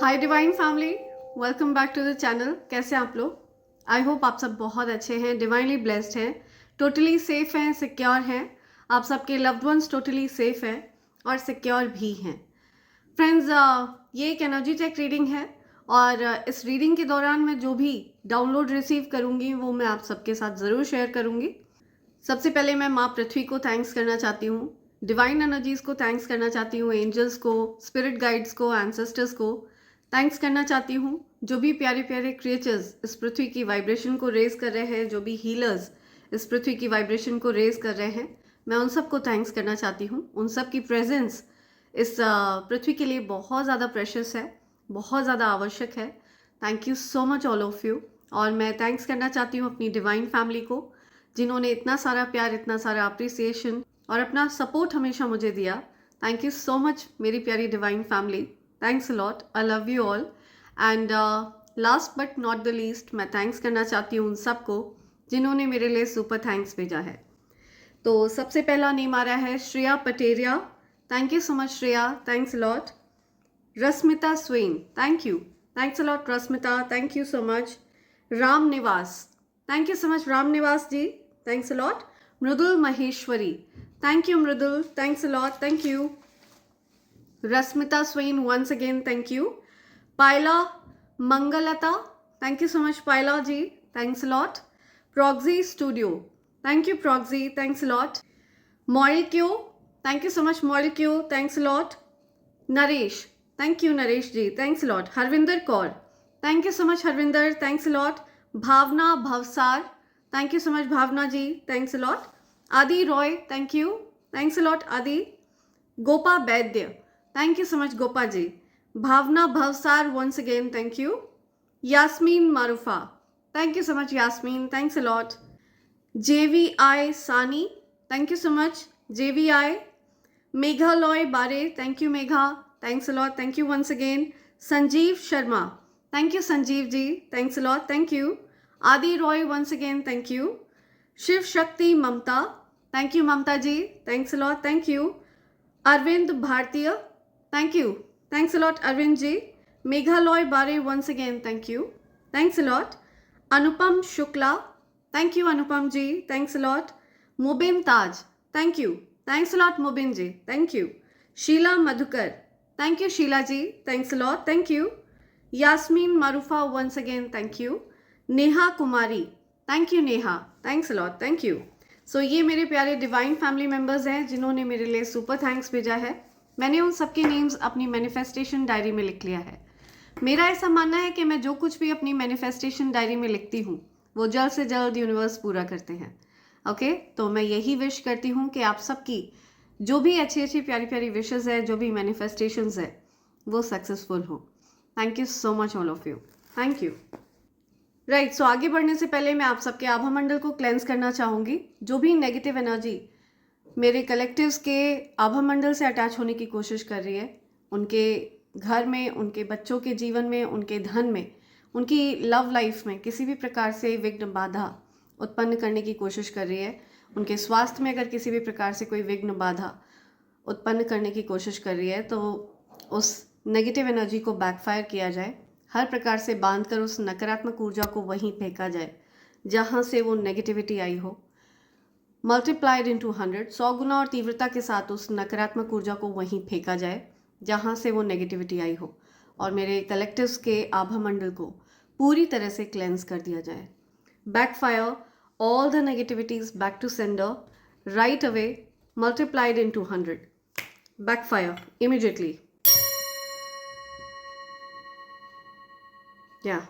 Hi divine family, welcome back to the channel. कैसे हैं आप लोग? आई होप आप सब बहुत अच्छे हैं, डिवाइनली ब्लेस्ड हैं, टोटली सेफ हैं, सिक्योर हैं। आप सबके लव्ड वंस टोटली सेफ हैं और सिक्योर भी हैं। फ्रेंड्स, ये एक एनर्जी चेक रीडिंग है और इस रीडिंग के दौरान मैं जो भी डाउनलोड रिसीव करूँगी वो मैं आप सबके साथ ज़रूर शेयर करूँगी। सबसे पहले मैं माँ पृथ्वी को थैंक्स करना चाहती हूँ, डिवाइन एनर्जीज़ को थैंक्स करना चाहती हूँ, एंजल्स को, स्पिरिट गाइड्स को, एंसेस्टर्स को थैंक्स करना चाहती हूँ। जो भी प्यारे प्यारे क्रिएचर्स इस पृथ्वी की वाइब्रेशन को रेज कर रहे हैं, जो भी हीलर्स इस पृथ्वी की वाइब्रेशन को रेज कर रहे हैं, मैं उन सबको थैंक्स करना चाहती हूँ। उन सब की प्रेजेंस इस पृथ्वी के लिए बहुत ज़्यादा प्रेशियस है, बहुत ज़्यादा आवश्यक है। Thank you so much all of you. और मैं थैंक्स करना चाहती हूँ अपनी डिवाइन फैमिली को, जिन्होंने इतना सारा प्यार, इतना सारा अप्रिसिएशन और अपना सपोर्ट हमेशा मुझे दिया। थैंक यू सो मच मेरी प्यारी divine family, thanks a lot, I love you all. And last but not the least, मैं थैंक्स करना चाहती हूँ उन सबको जिन्होंने मेरे लिए सुपर थैंक्स भेजा है। तो सबसे पहला नेम आ रहा है Shreya Pateria. Thank you so much Shreya, thanks a lot. Rashmita Swain, thank you, thanks a lot Rashmita, thank you so much. Ram Niwas, thank you so much Ram Niwas ji, thanks a lot. Mridul Maheshwari, thank you Mridul, thanks a lot, thank you. Rashmita Swain once again, thank you. Paila Mangalata, thank you so much Paila ji, thanks a lot. Proxy Studio, thank you Proxy, thanks a lot. Moil Q, thank you so much Moil Q, thanks a lot. Naresh, thank you Naresh ji, thanks a lot. Harvinder Kaur, thank you so much Harvinder, thanks a lot. Bhavna Bhavsar, thank you so much Bhavna ji, thanks a lot. Adi Roy, thank you, thanks a lot Adi. Gopa Baidya, thank you so much Gopa ji. Bhavna Bhavsar once again, thank you. Yasmin Marufa, thank you so much Yasmin, thanks a lot. JVI Sani, thank you so much JVI. Meghaloy Bare, thank you Megha, thanks a lot, thank you once again. Sanjeev Sharma, thank you Sanjeev ji, thanks a lot, thank you. Adi Roy once again, thank you. Shiv Shakti Mamta, thank you Mamta ji, thanks a lot, thank you. Arvind Bhartiya, thank you, thanks a lot Arvind ji. Meghaloy Bare once again, thank you, thanks a lot. Anupam Shukla, thank you Anupam ji, thanks a lot. Mubin Taj, thank you, thanks a lot Mubin ji, thank you. Sheila Madhukar, thank you Sheila ji, thanks a lot, thank you. Yasmin Marufa once again, thank you. Neha Kumari, thank you Neha, thanks a lot, thank you. सो ये मेरे प्यारे divine family members हैं जिन्होंने मेरे लिए super thanks भेजा है। मैंने उन सबके नेम्स अपनी मैनिफेस्टेशन डायरी में लिख लिया है। मेरा ऐसा मानना है कि मैं जो कुछ भी अपनी मैनिफेस्टेशन डायरी में लिखती हूँ वो जल्द से जल्द यूनिवर्स पूरा करते हैं। ओके, तो मैं यही विश करती हूँ कि आप सबकी जो भी अच्छी अच्छी प्यारी प्यारी विशेज़ है, जो भी मैनिफेस्टेशंस है, वो सक्सेसफुल हो। Thank you so much all of you, thank you. Right, so आगे बढ़ने से पहले मैं आप सबके आभा मंडल को क्लेंस करना चाहूँगी। जो भी नेगेटिव एनर्जी मेरे कलेक्टिव्स के आभा मंडल से अटैच होने की कोशिश कर रही है, उनके घर में, उनके बच्चों के जीवन में, उनके धन में, उनकी लव लाइफ में किसी भी प्रकार से विघ्न बाधा उत्पन्न करने की कोशिश कर रही है, उनके स्वास्थ्य में अगर किसी भी प्रकार से कोई विघ्न बाधा उत्पन्न करने की कोशिश कर रही है, तो उस नेगेटिव एनर्जी को बैकफायर किया जाए। हर प्रकार से बांधकर उस नकारात्मक ऊर्जा को वहीं फेंका जाए जहाँ से वो नेगेटिविटी आई हो। मल्टीप्लाइड इंटू 100, 100 गुना और तीव्रता के साथ उस नकारात्मक ऊर्जा को वहीं फेंका जाए जहाँ से वो नेगेटिविटी आई हो, और मेरे कलेक्टिव्स के आभा मंडल को पूरी तरह से क्लेंस कर दिया जाए। Backfire all the negativities back to sender right away, multiplied into 100, backfire immediately. Yeah,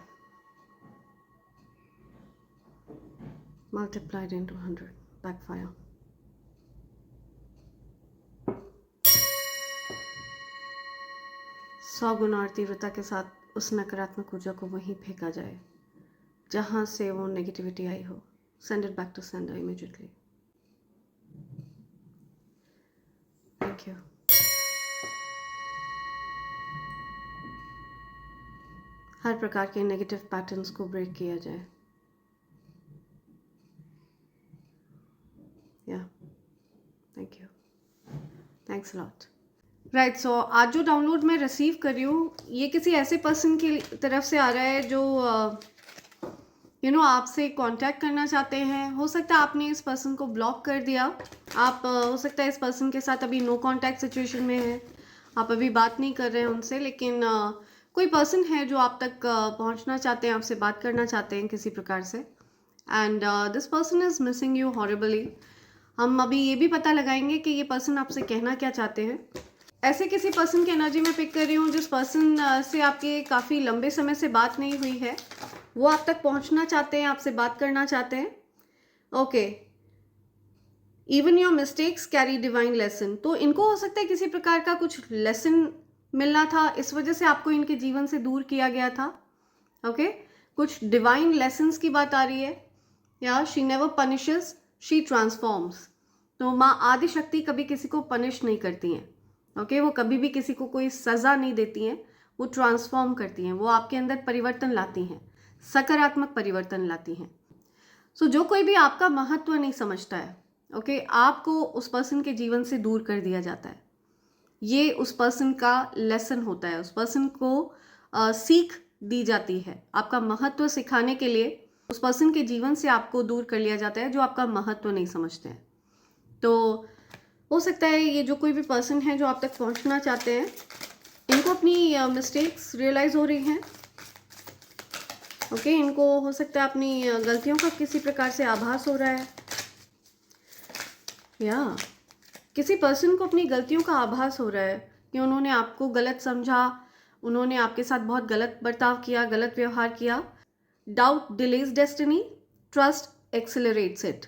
multiplied into 100, backfire. सौ गुना और तीव्रता के साथ उस नकारात्मक ऊर्जा को वहीं फेंका जाए जहाँ से वो नेगेटिविटी आई हो। Send it back to sender immediately. Thank you. हर प्रकार के नेगेटिव पैटर्न्स को ब्रेक किया जाए। या, thank you, thanks a lot. Right, so आज जो डाउनलोड मैं रिसीव कर रही हूँ ये किसी ऐसे पर्सन की तरफ से आ रहा है जो आपसे कांटेक्ट करना चाहते हैं। हो सकता है आपने इस पर्सन को ब्लॉक कर दिया। आप हो सकता है इस पर्सन के साथ अभी नो कांटेक्ट सिचुएशन में है, आप अभी बात नहीं कर रहे हैं उनसे, लेकिन कोई पर्सन है जो आप तक पहुंचना चाहते हैं, आपसे बात करना चाहते हैं किसी प्रकार से। And this person is missing you horribly. हम अभी ये भी पता लगाएंगे कि ये पर्सन आपसे कहना क्या चाहते हैं। ऐसे किसी पर्सन की एनर्जी में पिक कर रही हूँ जिस पर्सन से आपके काफ़ी लंबे समय से बात नहीं हुई है, वो आप तक पहुँचना चाहते हैं, आपसे बात करना चाहते हैं। Okay, even your mistakes carry divine lesson. तो इनको हो सकता है किसी प्रकार का कुछ लेसन मिलना था, इस वजह से आपको इनके जीवन से दूर किया गया था। ओके, कुछ डिवाइन लेसन्स की बात आ रही है। या she never punishes, she transforms. तो माँ आदि शक्ति कभी किसी को पनिश नहीं करती हैं। ओके, वो कभी भी किसी को कोई सज़ा नहीं देती हैं, वो ट्रांसफॉर्म करती हैं, वो आपके अंदर परिवर्तन लाती हैं, सकारात्मक परिवर्तन लाती हैं। सो जो कोई भी आपका महत्व नहीं समझता है, ओके, आपको उस पर्सन के जीवन से दूर कर दिया जाता है। ये उस पर्सन का लेसन होता है, उस पर्सन को सीख दी जाती है। आपका महत्व सिखाने के लिए उस पर्सन के जीवन से आपको दूर कर लिया जाता है जो आपका महत्व नहीं समझते हैं। तो हो सकता है ये जो कोई भी पर्सन है जो आप तक पहुंचना चाहते हैं, इनको अपनी मिस्टेक्स रियलाइज़ हो रही हैं। ओके, इनको हो सकता है अपनी गलतियों का किसी प्रकार से आभास हो रहा है, या किसी पर्सन को अपनी गलतियों का आभास हो रहा है कि उन्होंने आपको गलत समझा, उन्होंने आपके साथ बहुत गलत बर्ताव किया, गलत व्यवहार किया। Doubt delays destiny, trust accelerates it.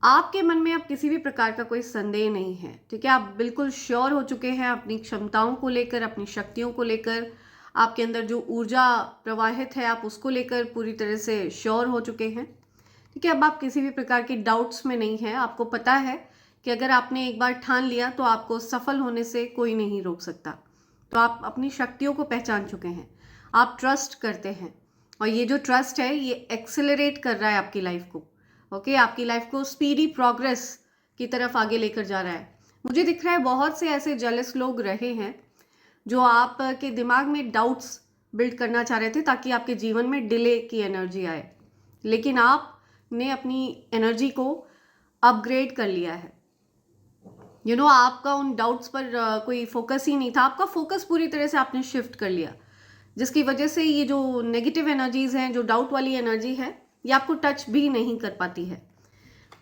आपके मन में अब किसी भी प्रकार का कोई संदेह नहीं है, ठीक है। आप बिल्कुल श्योर हो चुके हैं अपनी क्षमताओं को लेकर, अपनी शक्तियों को लेकर। आपके अंदर जो ऊर्जा प्रवाहित है आप उसको लेकर पूरी तरह से श्योर हो चुके हैं, ठीक है। अब आप किसी भी प्रकार के डाउट्स में नहीं हैं। आपको पता है कि अगर आपने एक बार ठान लिया तो आपको सफल होने से कोई नहीं रोक सकता। तो आप अपनी शक्तियों को पहचान चुके हैं, आप ट्रस्ट करते हैं, और ये जो ट्रस्ट है ये एक्सेलरेट कर रहा है आपकी लाइफ को। ओके, आपकी लाइफ को स्पीडी प्रोग्रेस की तरफ आगे लेकर जा रहा है। मुझे दिख रहा है बहुत से ऐसे जेलस लोग रहे हैं जो आपके दिमाग में डाउट्स बिल्ड करना चाह रहे थे ताकि आपके जीवन में डिले की एनर्जी आए, लेकिन आपने अपनी एनर्जी को अपग्रेड कर लिया है। आपका उन डाउट्स पर कोई फोकस ही नहीं था, आपका फोकस पूरी तरह से आपने शिफ्ट कर लिया, जिसकी वजह से ये जो नेगेटिव एनर्जीज हैं, जो डाउट वाली एनर्जी है, ये आपको टच भी नहीं कर पाती है।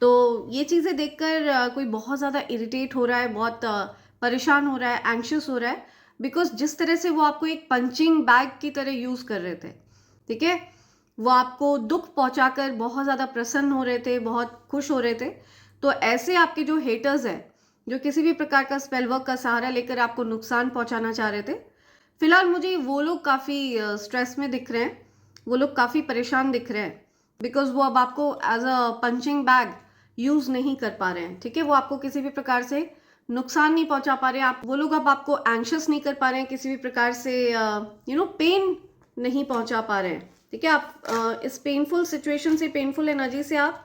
तो ये चीज़ें देखकर कोई बहुत ज़्यादा इरिटेट हो रहा है, बहुत परेशान हो रहा है, एंशियस हो रहा है, बिकॉज जिस तरह से वो आपको एक पंचिंग बैग की तरह यूज़ कर रहे थे, ठीक है, वो आपको दुख पहुंचाकर बहुत ज़्यादा प्रसन्न हो रहे थे, बहुत खुश हो रहे थे। तो ऐसे आपके जो हेटर्स हैं, जो किसी भी प्रकार का स्पेल वर्क का सहारा लेकर आपको नुकसान पहुंचाना चाह रहे थे, फिलहाल मुझे वो लोग काफ़ी स्ट्रेस में दिख रहे हैं, वो लोग काफ़ी परेशान दिख रहे हैं, बिकॉज वो अब आपको as a punching bag use नहीं कर पा रहे हैं, ठीक है। वो आपको किसी भी प्रकार से नुकसान नहीं पहुंचा पा रहे हैं। वो लोग अब आपको एंशियस नहीं कर पा रहे हैं, किसी भी प्रकार से पेन नहीं पहुंचा पा रहे हैं, ठीक है। आप इस पेनफुल सिचुएशन से, पेनफुल एनर्जी से आप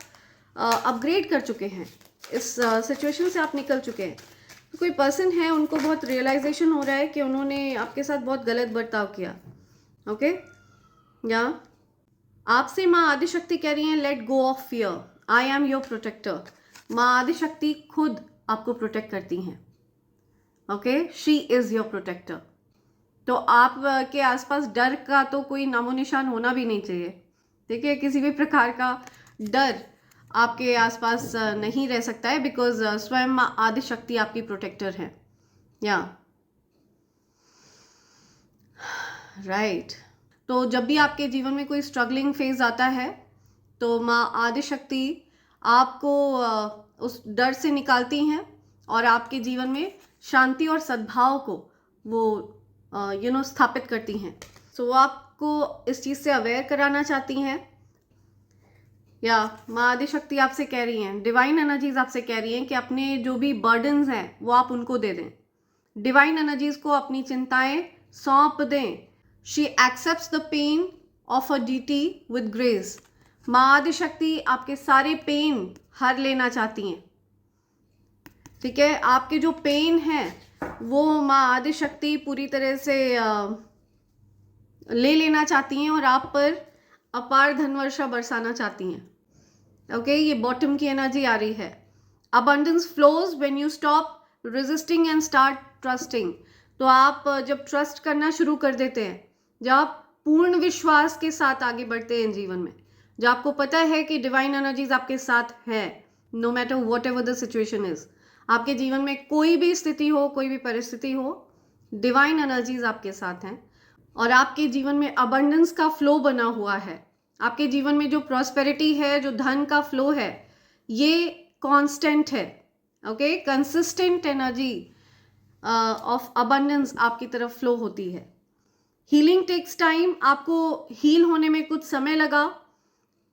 अपग्रेड कर चुके हैं, इस सिचुएशन से आप निकल चुके हैं। तो कोई पर्सन है, उनको बहुत रियलाइजेशन हो रहा है कि उन्होंने आपके साथ बहुत गलत बर्ताव किया। ओके, या आपसे माँ आदिशक्ति कह रही हैं, let go of fear, I am your protector. माँ आदिशक्ति खुद आपको प्रोटेक्ट करती हैं। Okay, she is your protector. तो आप के आसपास डर का तो कोई नामो निशान होना भी नहीं चाहिए, ठीक है। किसी भी प्रकार का डर आपके आसपास नहीं रह सकता है, बिकॉज स्वयं माँ आदिशक्ति आपकी प्रोटेक्टर है। या राइट, तो जब भी आपके जीवन में कोई स्ट्रगलिंग फेज आता है तो माँ आदिशक्ति आपको उस डर से निकालती हैं और आपके जीवन में शांति और सद्भाव को वो स्थापित करती हैं। सो वो आपको इस चीज़ से अवेयर कराना चाहती हैं, या माँ आदिशक्ति आपसे कह रही हैं, डिवाइन एनर्जीज आपसे कह रही हैं कि अपने जो भी बर्डन्स हैं वो आप उनको दे दें, डिवाइन एनर्जीज को अपनी चिंताएं सौंप दें। She accepts the pain of a deity with grace. माँ आदिशक्ति आपके सारे पेन हर लेना चाहती हैं, ठीक है। आपके जो पेन है वो माँ आदिशक्ति पूरी तरह से ले लेना चाहती हैं और आप पर अपार धनवर्षा बरसाना चाहती हैं। ओके, ये बॉटम की एनर्जी आ रही है। Abundance flows when you stop resisting and start trusting. तो आप जब ट्रस्ट करना शुरू कर देते हैं, जब आप पूर्ण विश्वास के साथ आगे बढ़ते हैं जीवन में, जब आपको पता है कि डिवाइन एनर्जीज आपके साथ है, no matter whatever the situation is, आपके जीवन में कोई भी स्थिति हो, कोई भी परिस्थिति हो, डिवाइन एनर्जीज आपके साथ हैं और आपके जीवन में अबंडेंस का फ्लो बना हुआ है। आपके जीवन में जो प्रॉस्पेरिटी है, जो धन का फ्लो है, ये कांस्टेंट है। Okay, consistent energy of abundance आपकी तरफ फ्लो होती है। हीलिंग टेक्स टाइम, आपको हील होने में कुछ समय लगा।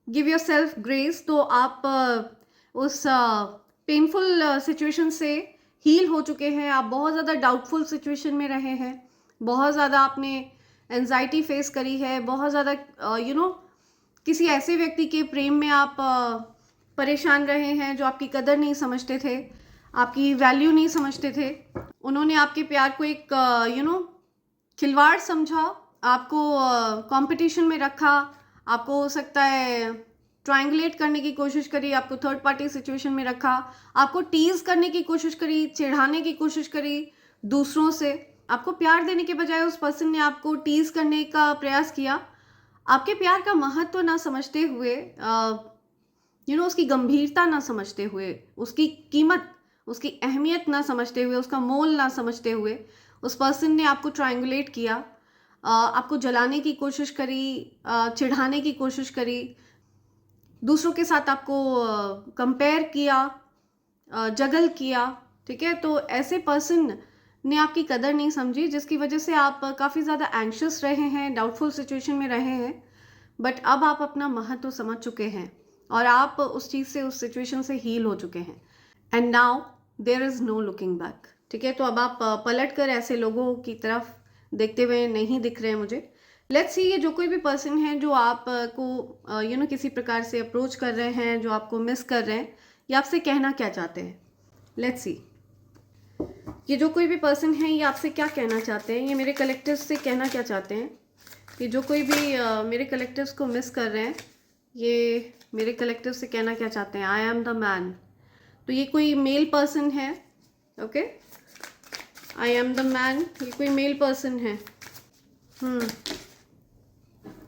Give your self grace. तो आप उस पेनफुल सिचुएशन से हील हो चुके हैं। आप बहुत ज़्यादा डाउटफुल सिचुएशन में रहे हैं, बहुत ज़्यादा आपने एंजाइटी फेस करी है, बहुत ज़्यादा किसी ऐसे व्यक्ति के प्रेम में आप परेशान रहे हैं जो आपकी कदर नहीं समझते थे, आपकी वैल्यू नहीं समझते थे। उन्होंने आपके प्यार को एक खिलवाड़ समझा, आपको कंपटीशन में रखा, आपको हो सकता है ट्रायंगुलेट करने की कोशिश करी, आपको थर्ड पार्टी सिचुएशन में रखा, आपको टीज करने की कोशिश करी, चिढ़ाने की कोशिश करी दूसरों से। आपको प्यार देने के बजाय उस पर्सन ने आपको टीज करने का प्रयास किया। आपके प्यार का महत्व ना समझते हुए, उसकी गंभीरता ना समझते हुए, उसकी कीमत, उसकी अहमियत ना समझते हुए, उसका मोल ना समझते हुए, उस पर्सन ने आपको ट्रायंगुलेट किया, आपको जलाने की कोशिश करी, चिढ़ाने की कोशिश करी, दूसरों के साथ आपको कंपेयर किया, जगल किया। ठीक है, तो ऐसे पर्सन ने आपकी कदर नहीं समझी, जिसकी वजह से आप काफ़ी ज़्यादा एंग्शियस रहे हैं, डाउटफुल सिचुएशन में रहे हैं। बट अब आप अपना महत्व समझ चुके हैं और आप उस चीज़ से, उस सिचुएशन से हील हो चुके हैं। And now there is no looking back. ठीक है, तो अब आप पलट कर ऐसे लोगों की तरफ देखते हुए नहीं दिख रहे हैं मुझे। लेट्स सी, ये जो कोई भी पर्सन है जो आपको किसी प्रकार से अप्रोच कर रहे हैं, जो आपको मिस कर रहे हैं, ये आपसे कहना क्या चाहते हैं। लेट्स सी, ये जो कोई भी पर्सन है ये आपसे क्या कहना चाहते हैं, ये मेरे कलेक्टिव्स से कहना क्या चाहते हैं। ये जो कोई भी मेरे कलेक्टिव्स को मिस कर रहे हैं, ये मेरे कलेक्टिव से कहना क्या चाहते हैं। I am the man. तो ये कोई मेल पर्सन है। Okay, I am the man, ये कोई मेल पर्सन है।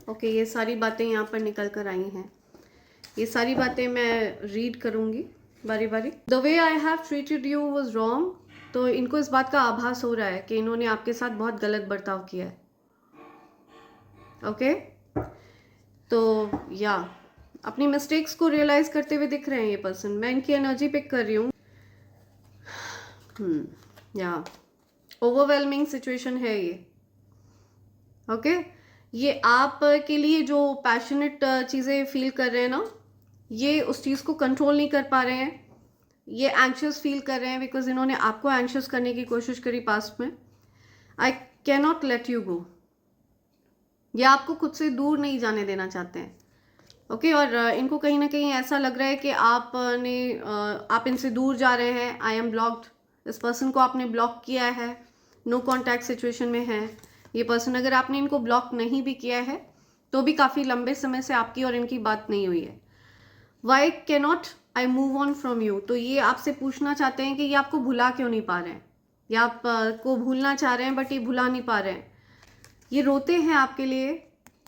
ओके, ये सारी बातें यहाँ पर निकल कर आई हैं। ये सारी बातें मैं रीड करूँगी बारी बारी। The way I have treated you was wrong. तो इनको इस बात का आभास हो रहा है कि इन्होंने आपके साथ बहुत गलत बर्ताव किया है। ओके, तो या अपनी मिस्टेक्स को रियलाइज करते हुए दिख रहे हैं ये पर्सन। मैं इनकी एनर्जी पिक कर रही हूँ। या ओवरवेलमिंग सिचुएशन है ये। ओके, ये आप के लिए जो पैशनेट चीज़ें फील कर रहे हैं ना, ये उस चीज़ को कंट्रोल नहीं कर पा रहे हैं। ये एंक्शियस फील कर रहे हैं बिकॉज इन्होंने आपको एंक्शियस करने की कोशिश करी पास्ट में। I can not let you go. ये आपको खुद से दूर नहीं जाने देना चाहते हैं। ओके, और इनको कहीं ना कहीं ऐसा लग रहा है कि आप इनसे दूर जा रहे हैं। I am blocked. इस पर्सन को आपने ब्लॉक किया है, नो कॉन्टैक्ट सिचुएशन में है ये पर्सन। अगर आपने इनको ब्लॉक नहीं भी किया है तो भी काफ़ी लंबे समय से आपकी और इनकी बात नहीं हुई है। Why cannot I move on from you. तो ये आपसे पूछना चाहते हैं कि ये आपको भुला क्यों नहीं पा रहे हैं, या आप को भूलना चाह रहे हैं बट ये भुला नहीं पा रहे हैं। ये रोते हैं आपके लिए,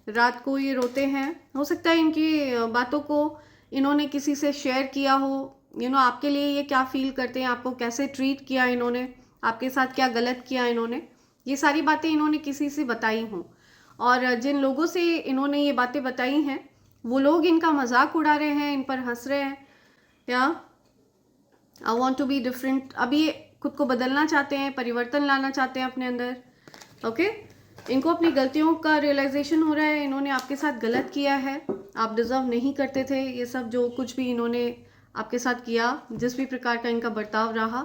रात को ये रोते हैं। हो सकता है इनकी बातों को इन्होंने किसी से शेयर किया हो। आपके लिए ये क्या फील करते हैं, आपको कैसे ट्रीट किया इन्होंने, आपके साथ क्या गलत किया इन्होंने, ये सारी बातें इन्होंने किसी से बताई हों। और जिन लोगों से इन्होंने ये बातें बताई हैं वो लोग इनका मजाक उड़ा रहे हैं, इन पर हंस रहे हैं। या I want to be different. अब ये खुद को बदलना चाहते हैं, परिवर्तन लाना चाहते हैं अपने अंदर। ओके, इनको अपनी गलतियों का रियलाइजेशन हो रहा है। इन्होंने आपके साथ गलत किया है, आप डिजर्व नहीं करते थे ये सब, जो कुछ भी इन्होंने आपके साथ किया, जिस भी प्रकार का इनका बर्ताव रहा।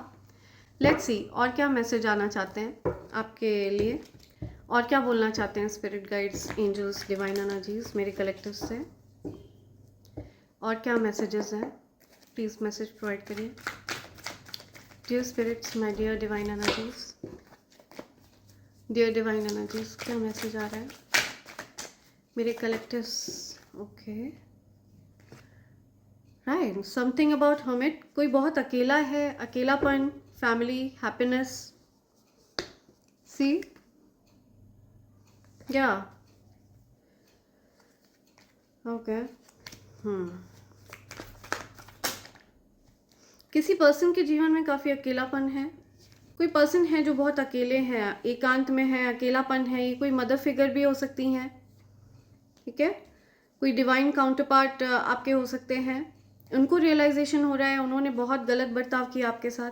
लेट्स सी, और क्या मैसेज आना चाहते हैं आपके लिए, और क्या बोलना चाहते हैं spirit guides, angels, divine energies मेरे कलेक्टिव से। और क्या मैसेजेस हैं, प्लीज़ मैसेज प्रोवाइड करिए। Dear spirits, my dear divine energies, dear divine energies, क्या मैसेज आ रहा है मेरे collectives? Okay, right, something about hermit. कोई बहुत अकेला है, अकेलापन, फैमिली, हैप्पीनेस। सी या ओके, किसी पर्सन के जीवन में काफ़ी अकेलापन है। कोई पर्सन है जो बहुत अकेले हैं, एकांत में है, अकेलापन है। ये कोई मदर फिगर भी हो सकती हैं, ठीक है। कोई डिवाइन काउंटर पार्ट आपके हो सकते हैं। उनको रियलाइजेशन हो रहा है उन्होंने बहुत गलत बर्ताव किया आपके साथ।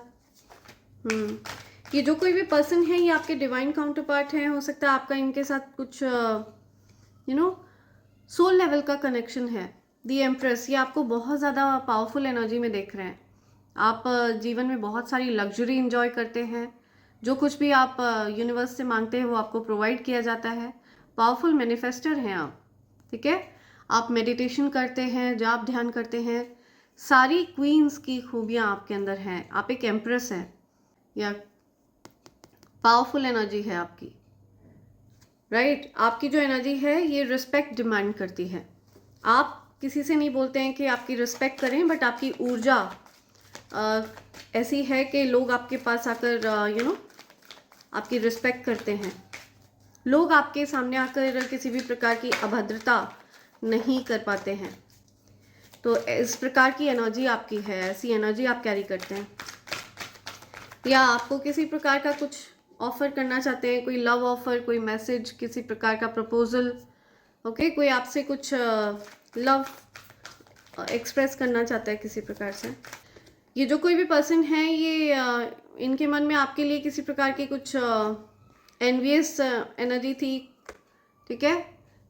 ये जो कोई भी पर्सन है ये आपके डिवाइन काउंटर पार्ट हैं। हो सकता है आपका इनके साथ कुछ सोल लेवल का कनेक्शन है। दी एम्प्रेस, ये आपको बहुत ज़्यादा पावरफुल एनर्जी में देख रहे हैं। आप जीवन में बहुत सारी लग्जरी इंजॉय करते हैं। जो कुछ भी आप यूनिवर्स से मांगते हैं वो आपको प्रोवाइड किया जाता है। पावरफुल मैनिफेस्टर हैं आप, ठीक है। आप मेडिटेशन करते हैं, जाप ध्यान करते हैं। सारी क्वींस की खूबियाँ आपके अंदर हैं। आप एक एम्प्रेस हैं, या पावरफुल एनर्जी है आपकी, राइट। आपकी जो एनर्जी है ये रिस्पेक्ट डिमांड करती है। आप किसी से नहीं बोलते हैं कि आपकी रिस्पेक्ट करें, बट आपकी ऊर्जा ऐसी है कि लोग आपके पास आकर आपकी रिस्पेक्ट करते हैं। लोग आपके सामने आकर किसी भी प्रकार की अभद्रता नहीं कर पाते हैं। तो इस प्रकार की एनर्जी आपकी है, ऐसी एनर्जी आप कैरी करते हैं। या आपको किसी प्रकार का कुछ ऑफर करना चाहते हैं, कोई लव ऑफर, कोई मैसेज, किसी प्रकार का प्रपोजल, ओके। कोई आपसे कुछ लव एक्सप्रेस करना चाहता है किसी प्रकार से। ये जो कोई भी पर्सन है ये इनके मन में आपके लिए किसी प्रकार की कुछ एनवियस एनर्जी थी, ठीक है।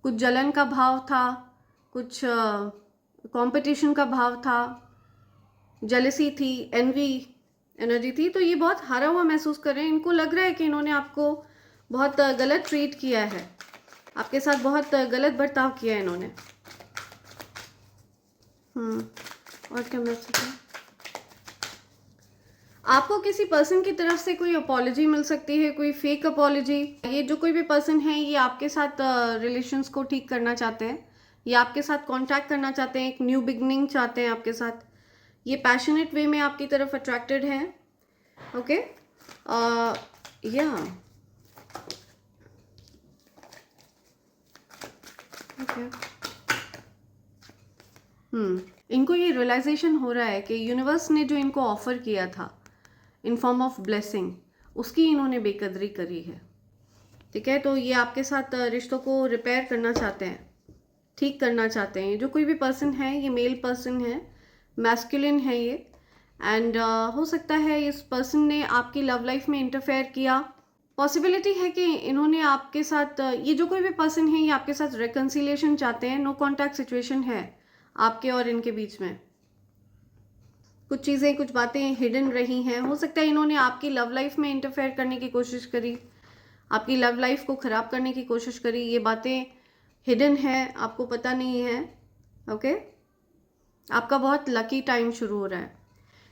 कुछ जलन का भाव था, कुछ कंपटीशन का भाव था, जेलसी थी, एनवी एनर्जी थी। तो ये बहुत हारा हुआ महसूस कर रहे हैं। इनको लग रहा है कि इन्होंने आपको बहुत गलत ट्रीट किया है, आपके साथ बहुत गलत बर्ताव किया है इन्होंने। और क्या मैसेज है? आपको किसी पर्सन की तरफ से कोई अपॉलॉजी मिल सकती है, कोई फेक अपॉलॉजी। ये जो कोई भी पर्सन है ये आपके साथ रिलेशंस को ठीक करना चाहते हैं, ये आपके साथ कांटेक्ट करना चाहते हैं, एक न्यू बिगनिंग चाहते हैं आपके साथ। ये पैशनेट वे में आपकी तरफ अट्रैक्टेड है, ओके। या इनको ये रियलाइजेशन हो रहा है कि यूनिवर्स ने जो इनको ऑफर किया था इन फॉर्म ऑफ ब्लेसिंग, उसकी इन्होंने बेकदरी करी है, ठीक है। तो ये आपके साथ रिश्तों को रिपेयर करना चाहते हैं, ठीक करना चाहते हैं। जो कोई भी पर्सन है ये मेल पर्सन है, मैस्कुलिन है ये। एंड हो सकता है इस पर्सन ने आपकी लव लाइफ में इंटरफेयर किया। पॉसिबिलिटी है कि इन्होंने आपके साथ ये जो कोई भी पर्सन है ये आपके साथ रिकन्सिलिएशन चाहते हैं। नो कॉन्टैक्ट सिचुएशन है आपके और इनके बीच में। कुछ चीज़ें, कुछ बातें हिडन रही हैं। हो सकता है इन्होंने आपकी लव लाइफ में इंटरफेयर करने की कोशिश करी, आपकी लव लाइफ को ख़राब करने की कोशिश करी। ये बातें हिडन है, आपको पता नहीं है, ओके। आपका बहुत लकी टाइम शुरू हो रहा है।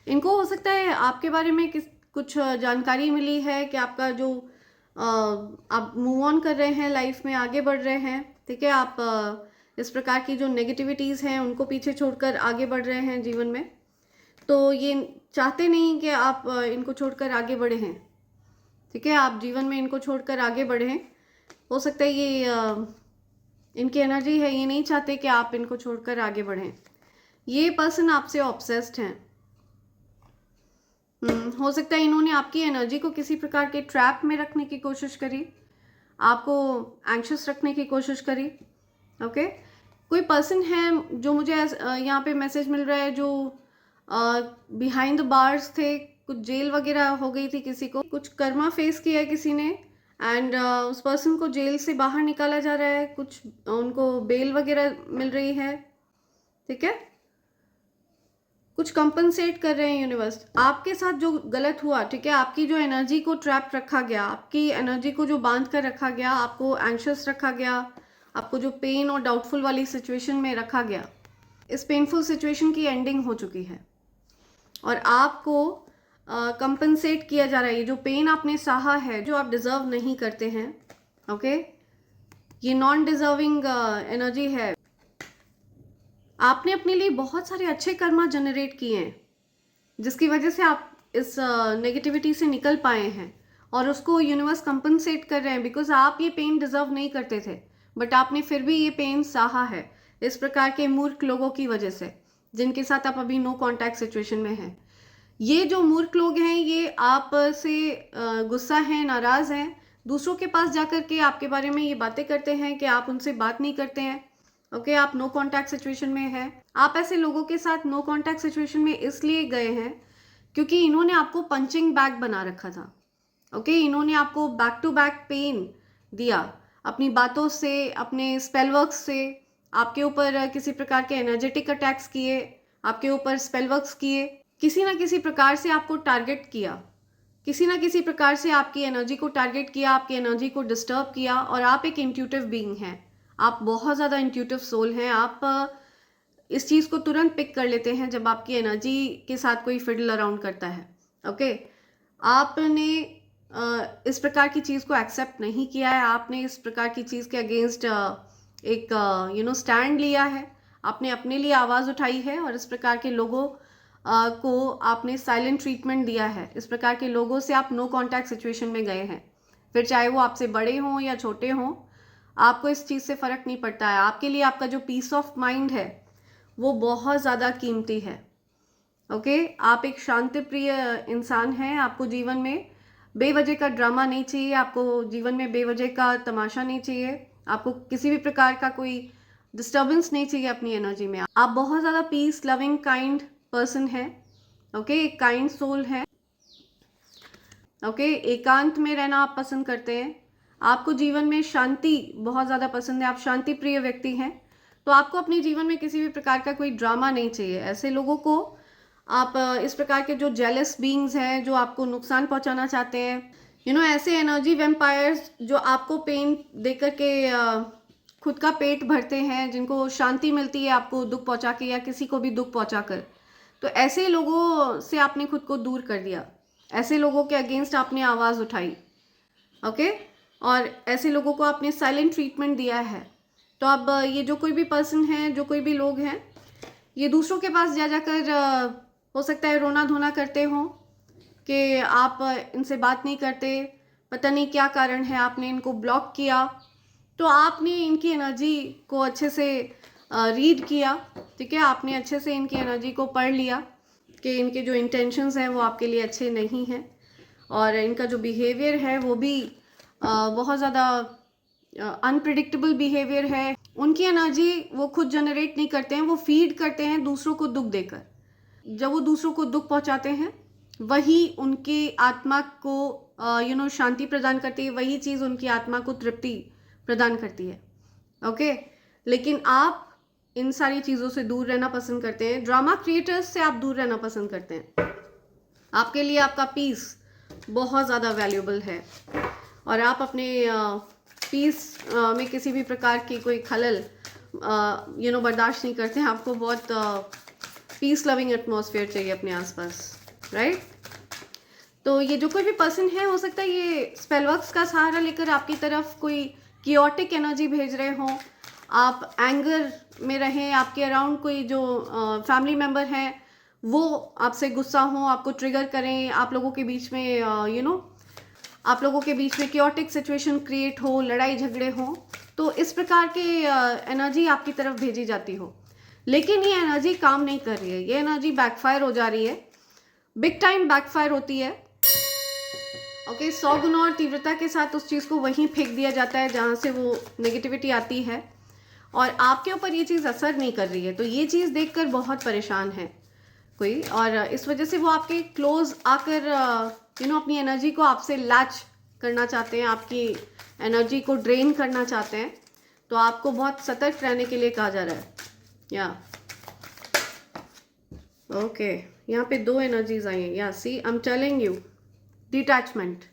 इनको हो सकता है आपके बारे में कुछ जानकारी मिली है कि आपका जो आप मूव ऑन कर रहे हैं, लाइफ में आगे बढ़ रहे हैं, ठीक है। आप इस प्रकार की जो नेगेटिविटीज़ हैं उनको पीछे छोड़कर आगे बढ़ रहे हैं जीवन में। तो ये चाहते नहीं कि आप इनको छोड़कर आगे बढ़े हैं, ठीक है। आप जीवन में इनको छोड़कर आगे बढ़ें। हो सकता है ये इनकी एनर्जी है, ये नहीं चाहते कि आप इनको छोड़कर आगे बढ़ें। ये पर्सन आपसे ऑब्सेस्ड हैं। हो सकता है इन्होंने आपकी एनर्जी को किसी प्रकार के ट्रैप में रखने की कोशिश करी, आपको एंग्शियस रखने की कोशिश करी, ओके। कोई पर्सन है जो मुझे यहाँ पे मैसेज मिल रहा है जो बिहाइंड द बार्स थे, कुछ जेल वगैरह हो गई थी किसी को, कुछ कर्मा फेस किया है किसी ने। एंड उस पर्सन को जेल से बाहर निकाला जा रहा है, कुछ उनको बेल वगैरह मिल रही है, ठीक है। कुछ कंपनसेट कर रहे हैं यूनिवर्स आपके साथ जो गलत हुआ, ठीक है। आपकी जो एनर्जी को ट्रैप रखा गया, आपकी एनर्जी को जो बांध कर रखा गया, आपको एंग्शियस रखा गया, आपको जो पेन और डाउटफुल वाली सिचुएशन में रखा गया, इस पेनफुल सिचुएशन की एंडिंग हो चुकी है। और आपको कंपनसेट किया जा रहा है। ये जो पेन आपने सहा है, जो आप डिजर्व नहीं करते हैं, ओके, ये नॉन डिजर्विंग एनर्जी है। आपने अपने लिए बहुत सारे अच्छे कर्मा जनरेट किए हैं, जिसकी वजह से आप इस नेगेटिविटी से निकल पाए हैं, और उसको यूनिवर्स कंपनसेट कर रहे हैं, बिकॉज आप ये पेन डिजर्व नहीं करते थे, बट आपने फिर भी ये पेन सहा है इस प्रकार के मूर्ख लोगों की वजह से, जिनके साथ आप अभी नो कॉन्टैक्ट सिचुएशन में हैं। ये जो मूर्ख लोग हैं, ये आप से गुस्सा हैं, नाराज हैं, दूसरों के पास जाकर के आपके बारे में ये बातें करते हैं कि आप उनसे बात नहीं करते हैं, ओके, आप नो कॉन्टैक्ट सिचुएशन में हैं। आप ऐसे लोगों के साथ नो कॉन्टैक्ट सिचुएशन में इसलिए गए हैं क्योंकि इन्होंने आपको पंचिंग बैग बना रखा था, ओके, इन्होंने आपको बैक टू बैक पेन दिया अपनी बातों से, अपने स्पेल वर्क्स से, आपके ऊपर किसी प्रकार के एनर्जेटिक अटैक्स किए, आपके ऊपर स्पेल वर्क्स किए, किसी ना किसी प्रकार से आपको टारगेट किया, किसी ना किसी प्रकार से आपकी एनर्जी को टारगेट किया, आपकी एनर्जी को डिस्टर्ब किया। और आप एक इंट्यूटिव बीइंग हैं, आप बहुत ज़्यादा इंट्यूटिव सोल हैं। आप इस चीज़ को तुरंत पिक कर लेते हैं जब आपकी एनर्जी के साथ कोई फिडल अराउंड करता है, ओके। आपने इस प्रकार की चीज़ को एक्सेप्ट नहीं किया है, आपने इस प्रकार की चीज़ के अगेंस्ट एक स्टैंड लिया है, आपने अपने लिए आवाज़ उठाई है, और इस प्रकार के लोगों को आपने साइलेंट ट्रीटमेंट दिया है। इस प्रकार के लोगों से आप नो कॉन्टैक्ट सिचुएशन में गए हैं, फिर चाहे वो आपसे बड़े हों या छोटे हों, आपको इस चीज़ से फ़र्क नहीं पड़ता है। आपके लिए आपका जो पीस ऑफ माइंड है वो बहुत ज़्यादा कीमती है, ओके। आप एक शांति प्रिय इंसान हैं, आपको जीवन में बेवजह का ड्रामा नहीं चाहिए, आपको जीवन में बेवजह का तमाशा नहीं चाहिए, आपको किसी भी प्रकार का कोई डिस्टर्बेंस नहीं चाहिए अपनी एनर्जी में। आप बहुत ज़्यादा पीस लविंग काइंड पर्सन है, ओके, एक काइंड सोल है, ओके। एकांत में रहना आप पसंद करते हैं, आपको जीवन में शांति बहुत ज़्यादा पसंद है, आप शांति प्रिय व्यक्ति हैं, तो आपको अपने जीवन में किसी भी प्रकार का कोई ड्रामा नहीं चाहिए। ऐसे लोगों को आप इस प्रकार के जो जेलस बीइंग्स हैं, जो आपको नुकसान पहुंचाना चाहते हैं, ऐसे एनर्जी वेम्पायर्स जो आपको पेन देकर के खुद का पेट भरते हैं, जिनको शांति मिलती है आपको दुख पहुंचा के या किसी को भी दुख पहुंचा कर, तो ऐसे लोगों से आपने खुद को दूर कर दिया, ऐसे लोगों के अगेंस्ट आपने आवाज़ उठाई, ओके, और ऐसे लोगों को आपने साइलेंट ट्रीटमेंट दिया है। तो अब ये जो कोई भी पर्सन है, जो कोई भी लोग हैं, ये दूसरों के पास जा जाकर हो सकता है रोना धोना करते हों कि आप इनसे बात नहीं करते, पता नहीं क्या कारण है, आपने इनको ब्लॉक किया। तो आपने इनकी एनर्जी को अच्छे से रीड किया, ठीक है, आपने अच्छे से इनकी एनर्जी को पढ़ लिया कि इनके जो इंटेंशंस हैं वो आपके लिए अच्छे नहीं हैं, और इनका जो बिहेवियर है वो भी बहुत ज़्यादा अनप्रिडिक्टेबल बिहेवियर है। उनकी एनर्जी वो खुद जनरेट नहीं करते हैं, वो फीड करते हैं दूसरों को दुख देकर। जब वो दूसरों को दुख पहुंचाते हैं, वही उनकी आत्मा को शांति प्रदान करती है, वही चीज़ उनकी आत्मा को तृप्ति प्रदान करती है, ओके। लेकिन आप इन सारी चीज़ों से दूर रहना पसंद करते हैं, ड्रामा क्रिएटर्स से आप दूर रहना पसंद करते हैं। आपके लिए आपका पीस बहुत ज़्यादा वैल्यूबल है, और आप अपने पीस में किसी भी प्रकार की कोई खलल बर्दाश्त नहीं करते हैं। आपको बहुत पीस लविंग एटमॉस्फेयर चाहिए अपने आसपास, राइट। तो ये जो कोई भी पर्सन है, हो सकता है ये स्पेलवर्क्स का सहारा लेकर आपकी तरफ कोई कियोटिक एनर्जी भेज रहे हों, आप एंगर में रहें, आपके अराउंड कोई जो फैमिली मेम्बर हैं वो आपसे गुस्सा हो, आपको ट्रिगर करें, आप लोगों के बीच में आप लोगों के बीच में कियोटिक सिचुएशन क्रिएट हो, लड़ाई झगड़े हो, तो इस प्रकार के एनर्जी आपकी तरफ भेजी जाती हो। लेकिन ये एनर्जी काम नहीं कर रही है, ये एनर्जी बैकफायर हो जा रही है, बिग टाइम बैकफायर होती है, ओके। 100 गुना और तीव्रता के साथ उस चीज़ को वहीं फेंक दिया जाता है जहाँ से वो नेगेटिविटी आती है, और आपके ऊपर ये चीज़ असर नहीं कर रही है। तो ये चीज़ देखकर बहुत परेशान है कोई, और इस वजह से वो आपके क्लोज आकर अपनी एनर्जी को आपसे लैच करना चाहते हैं, आपकी एनर्जी को ड्रेन करना चाहते हैं। तो आपको बहुत सतर्क रहने के लिए कहा जा रहा है, या ओके। यहाँ पे 2 एनर्जीज आई हैं, या see I am telling you, detachment.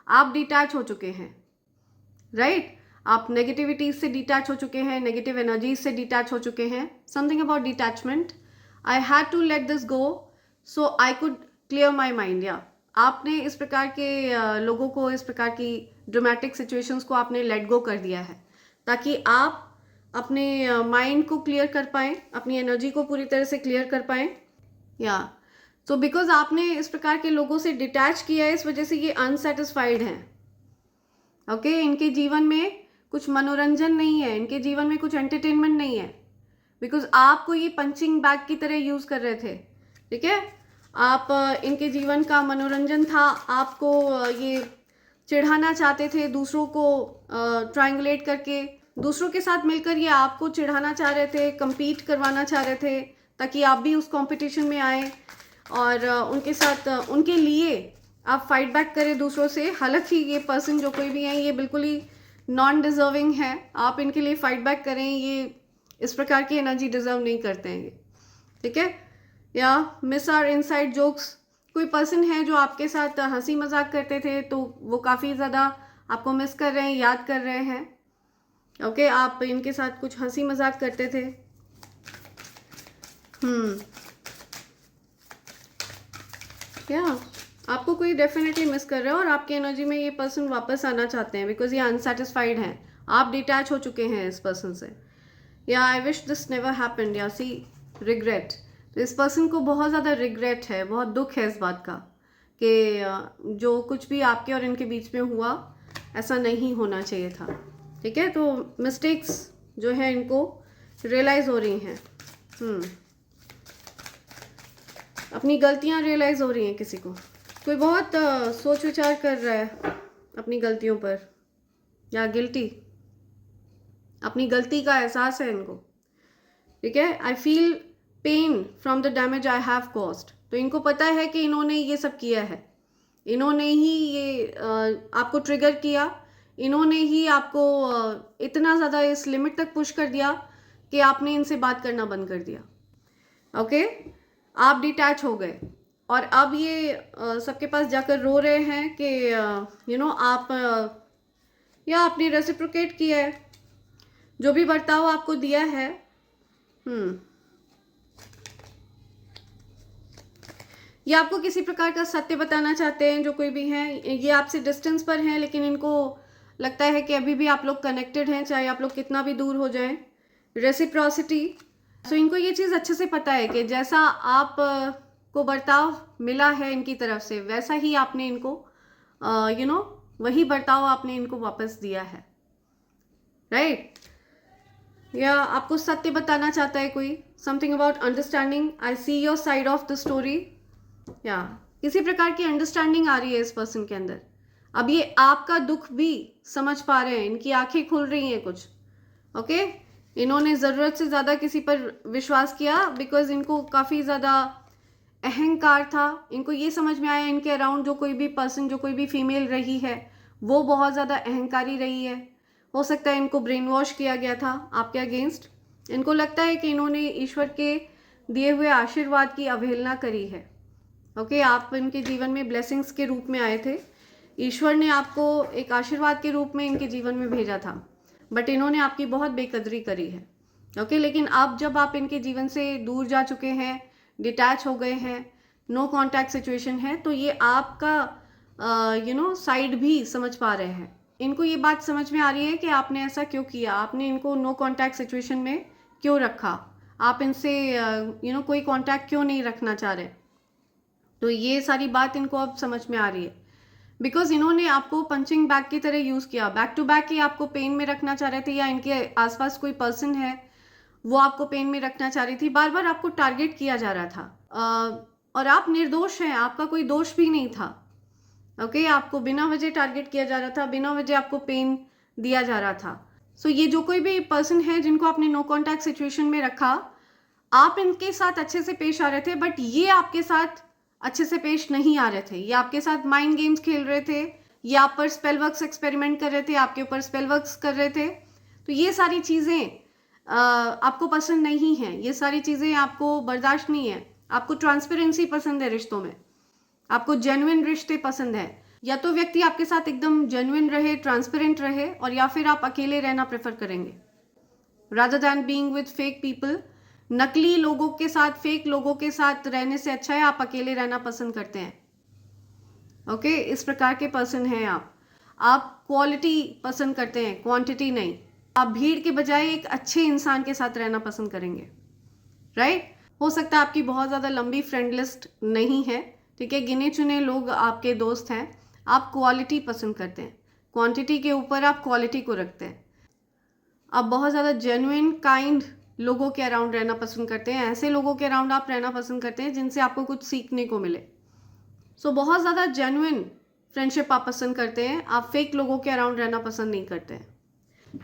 आप डिटैच हो चुके हैं, राइट। आप नेगेटिविटी से डिटैच हो चुके हैं, नेगेटिव एनर्जीज से डिटैच हो चुके हैं। Something about detachment, I had to let this go so I could clear my mind, या आपने इस प्रकार के लोगों को, इस प्रकार की ड्रामेटिक सिचुएशंस को आपने लेट गो कर दिया है, ताकि आप अपने माइंड को क्लियर कर पाएँ, अपनी एनर्जी को पूरी तरह से क्लियर कर पाएँ। या सो बिकॉज आपने इस प्रकार के लोगों से डिटैच किया है, इस वजह से ये अनसेटिस्फाइड हैं। ओके, इनके जीवन में कुछ मनोरंजन नहीं है, इनके जीवन में कुछ एंटरटेनमेंट नहीं है, बिकॉज आपको ये पंचिंग बैग की तरह यूज़ कर रहे थे। ठीक है, आप इनके जीवन का मनोरंजन था, आपको ये चिढ़ाना चाहते थे, दूसरों को ट्रायंगुलेट करके, दूसरों के साथ मिलकर ये आपको चिढ़ाना चाह रहे थे, compete करवाना चाह रहे थे, ताकि आप भी उस कंपटीशन में आए और उनके साथ, उनके लिए आप फाइट बैक करें दूसरों से। हालांकि ये पर्सन जो कोई भी है, ये बिल्कुल ही नॉन डिजर्विंग है, आप इनके लिए फाइट बैक करें, ये इस प्रकार की एनर्जी डिजर्व नहीं करते हैं ये। ठीक है, या मिस आर इनसाइड जोक्स, कोई पर्सन है जो आपके साथ हंसी मजाक करते थे, तो वो काफ़ी ज़्यादा आपको मिस कर रहे हैं, याद कर रहे हैं। ओके, आप इनके साथ कुछ हंसी मजाक करते थे। या आपको कोई डेफिनेटली मिस कर रहा है और आपकी एनर्जी में ये पर्सन वापस आना चाहते हैं, बिकॉज ये अनसेटिस्फाइड हैं, आप डिटैच हो चुके हैं इस पर्सन से। या I wish this never happened, या सी रिग्रेट, तो इस पर्सन को बहुत ज़्यादा रिग्रेट है, बहुत दुख है इस बात का कि जो कुछ भी आपके और इनके बीच में हुआ, ऐसा नहीं होना चाहिए था। ठीक है, तो मिस्टेक्स जो है इनको रियलाइज़ हो रही हैं, अपनी गलतियां रियलाइज़ हो रही हैं किसी को, कोई बहुत सोच विचार कर रहा है अपनी गलतियों पर, या गिल्टी, अपनी गलती का एहसास है इनको। ठीक है, I feel pain from the damage I have caused, तो इनको पता है कि इन्होंने ये सब किया है, इन्होंने ही ये आपको ट्रिगर किया, इन्होंने ही आपको इतना ज़्यादा इस लिमिट तक पुश कर दिया कि आपने इनसे बात करना बंद कर दिया। ओके, आप डिटैच हो गए और अब ये सबके पास जाकर रो रहे हैं कि यू नो आप या आपने रेसिप्रोकेट किया है, जो भी बर्ताव आपको दिया है। ये आपको किसी प्रकार का सत्य बताना चाहते हैं, जो कोई भी हैं, ये आपसे डिस्टेंस पर हैं, लेकिन इनको लगता है कि अभी भी आप लोग कनेक्टेड हैं, चाहे आप लोग कितना भी दूर हो जाएं। रेसिप्रोसिटी, सो इनको ये चीज़ अच्छे से पता है कि जैसा आप को बर्ताव मिला है इनकी तरफ से, वैसा ही आपने इनको यू नो वही बर्ताव आपने इनको वापस दिया है, राइट। या आपको सत्य बताना चाहता है कोई, something about understanding, I see your side of the story, या किसी प्रकार की अंडरस्टैंडिंग आ रही है इस पर्सन के अंदर। अब ये आपका दुख भी समझ पा रहे हैं, इनकी आंखें खुल रही हैं कुछ। ओके, इन्होंने ज़रूरत से ज़्यादा किसी पर विश्वास किया, बिकॉज इनको काफ़ी ज़्यादा अहंकार था। इनको ये समझ में आया इनके अराउंड जो कोई भी पर्सन, जो कोई भी फीमेल रही है, वो बहुत ज़्यादा अहंकारी रही है। हो सकता है इनको ब्रेन वॉश किया गया था आपके अगेंस्ट। इनको लगता है कि इन्होंने ईश्वर के दिए हुए आशीर्वाद की अवहेलना करी है। ओके, आप इनके जीवन में ब्लेसिंग्स के रूप में आए थे, ईश्वर ने आपको एक आशीर्वाद के रूप में इनके जीवन में भेजा था, बट इन्होंने आपकी बहुत बेकदरी करी है। ओके, लेकिन अब जब आप इनके जीवन से दूर जा चुके हैं, डिटैच हो गए हैं, नो कांटेक्ट सिचुएशन है, तो ये आपका यू नो साइड भी समझ पा रहे हैं। इनको ये बात समझ में आ रही है कि आपने ऐसा क्यों किया, आपने इनको नो कांटेक्ट सिचुएशन में क्यों रखा, आप इनसे यू नो कोई कांटेक्ट क्यों नहीं रखना चाह रहे। तो ये सारी बात इनको अब समझ में आ रही है, बिकॉज इन्होंने आपको पंचिंग बैग की तरह यूज़ किया, बैक टू बैक ही आपको पेन में रखना चाह रहे थे, या इनके आसपास कोई पर्सन है वो आपको पेन में रखना चाह रही थी, बार बार आपको टारगेट किया जा रहा था। और आप निर्दोष हैं, आपका कोई दोष भी नहीं था। ओके, आपको बिना वजह टारगेट किया जा रहा था, बिना वजह आपको पेन दिया जा रहा था। सो ये जो कोई भी पर्सन है जिनको आपने नो कॉन्टैक्ट सिचुएशन में रखा, आप इनके साथ अच्छे से पेश आ रहे थे, बट ये आपके साथ अच्छे से पेश नहीं आ रहे थे। ये आपके साथ माइंड गेम्स खेल रहे थे, ये आप पर स्पेल वर्क्स एक्सपेरिमेंट कर रहे थे, आपके ऊपर स्पेल वर्क्स कर रहे थे। तो ये सारी चीज़ें आपको पसंद नहीं है, ये सारी चीज़ें आपको बर्दाश्त नहीं है। आपको ट्रांसपेरेंसी पसंद है रिश्तों में, आपको जेन्युइन रिश्ते पसंद है। या तो व्यक्ति आपके साथ एकदम जेन्युइन रहे, ट्रांसपेरेंट रहे, और या फिर आप अकेले रहना प्रेफर करेंगे rather than being with fake people नकली लोगों के साथ, फेक लोगों के साथ रहने से अच्छा है आप अकेले रहना पसंद करते हैं। ओके, इस प्रकार के पर्सन हैं आप क्वालिटी पसंद करते हैं, क्वांटिटी नहीं। आप भीड़ के बजाय एक अच्छे इंसान के साथ रहना पसंद करेंगे, राइट। हो सकता है आपकी बहुत ज़्यादा लंबी फ्रेंड लिस्ट नहीं है, ठीक है, गिने चुने लोग आपके दोस्त हैं। आप क्वालिटी पसंद करते हैं, क्वांटिटी के ऊपर आप क्वालिटी को रखते हैं। आप बहुत ज़्यादा जेन्युइन काइंड लोगों के अराउंड रहना पसंद करते हैं, ऐसे लोगों के अराउंड आप रहना पसंद करते हैं जिनसे आपको कुछ सीखने को मिले। सो बहुत ज़्यादा जेन्युइन फ्रेंडशिप आप पसंद करते हैं, आप फेक लोगों के अराउंड रहना पसंद नहीं करते हैं।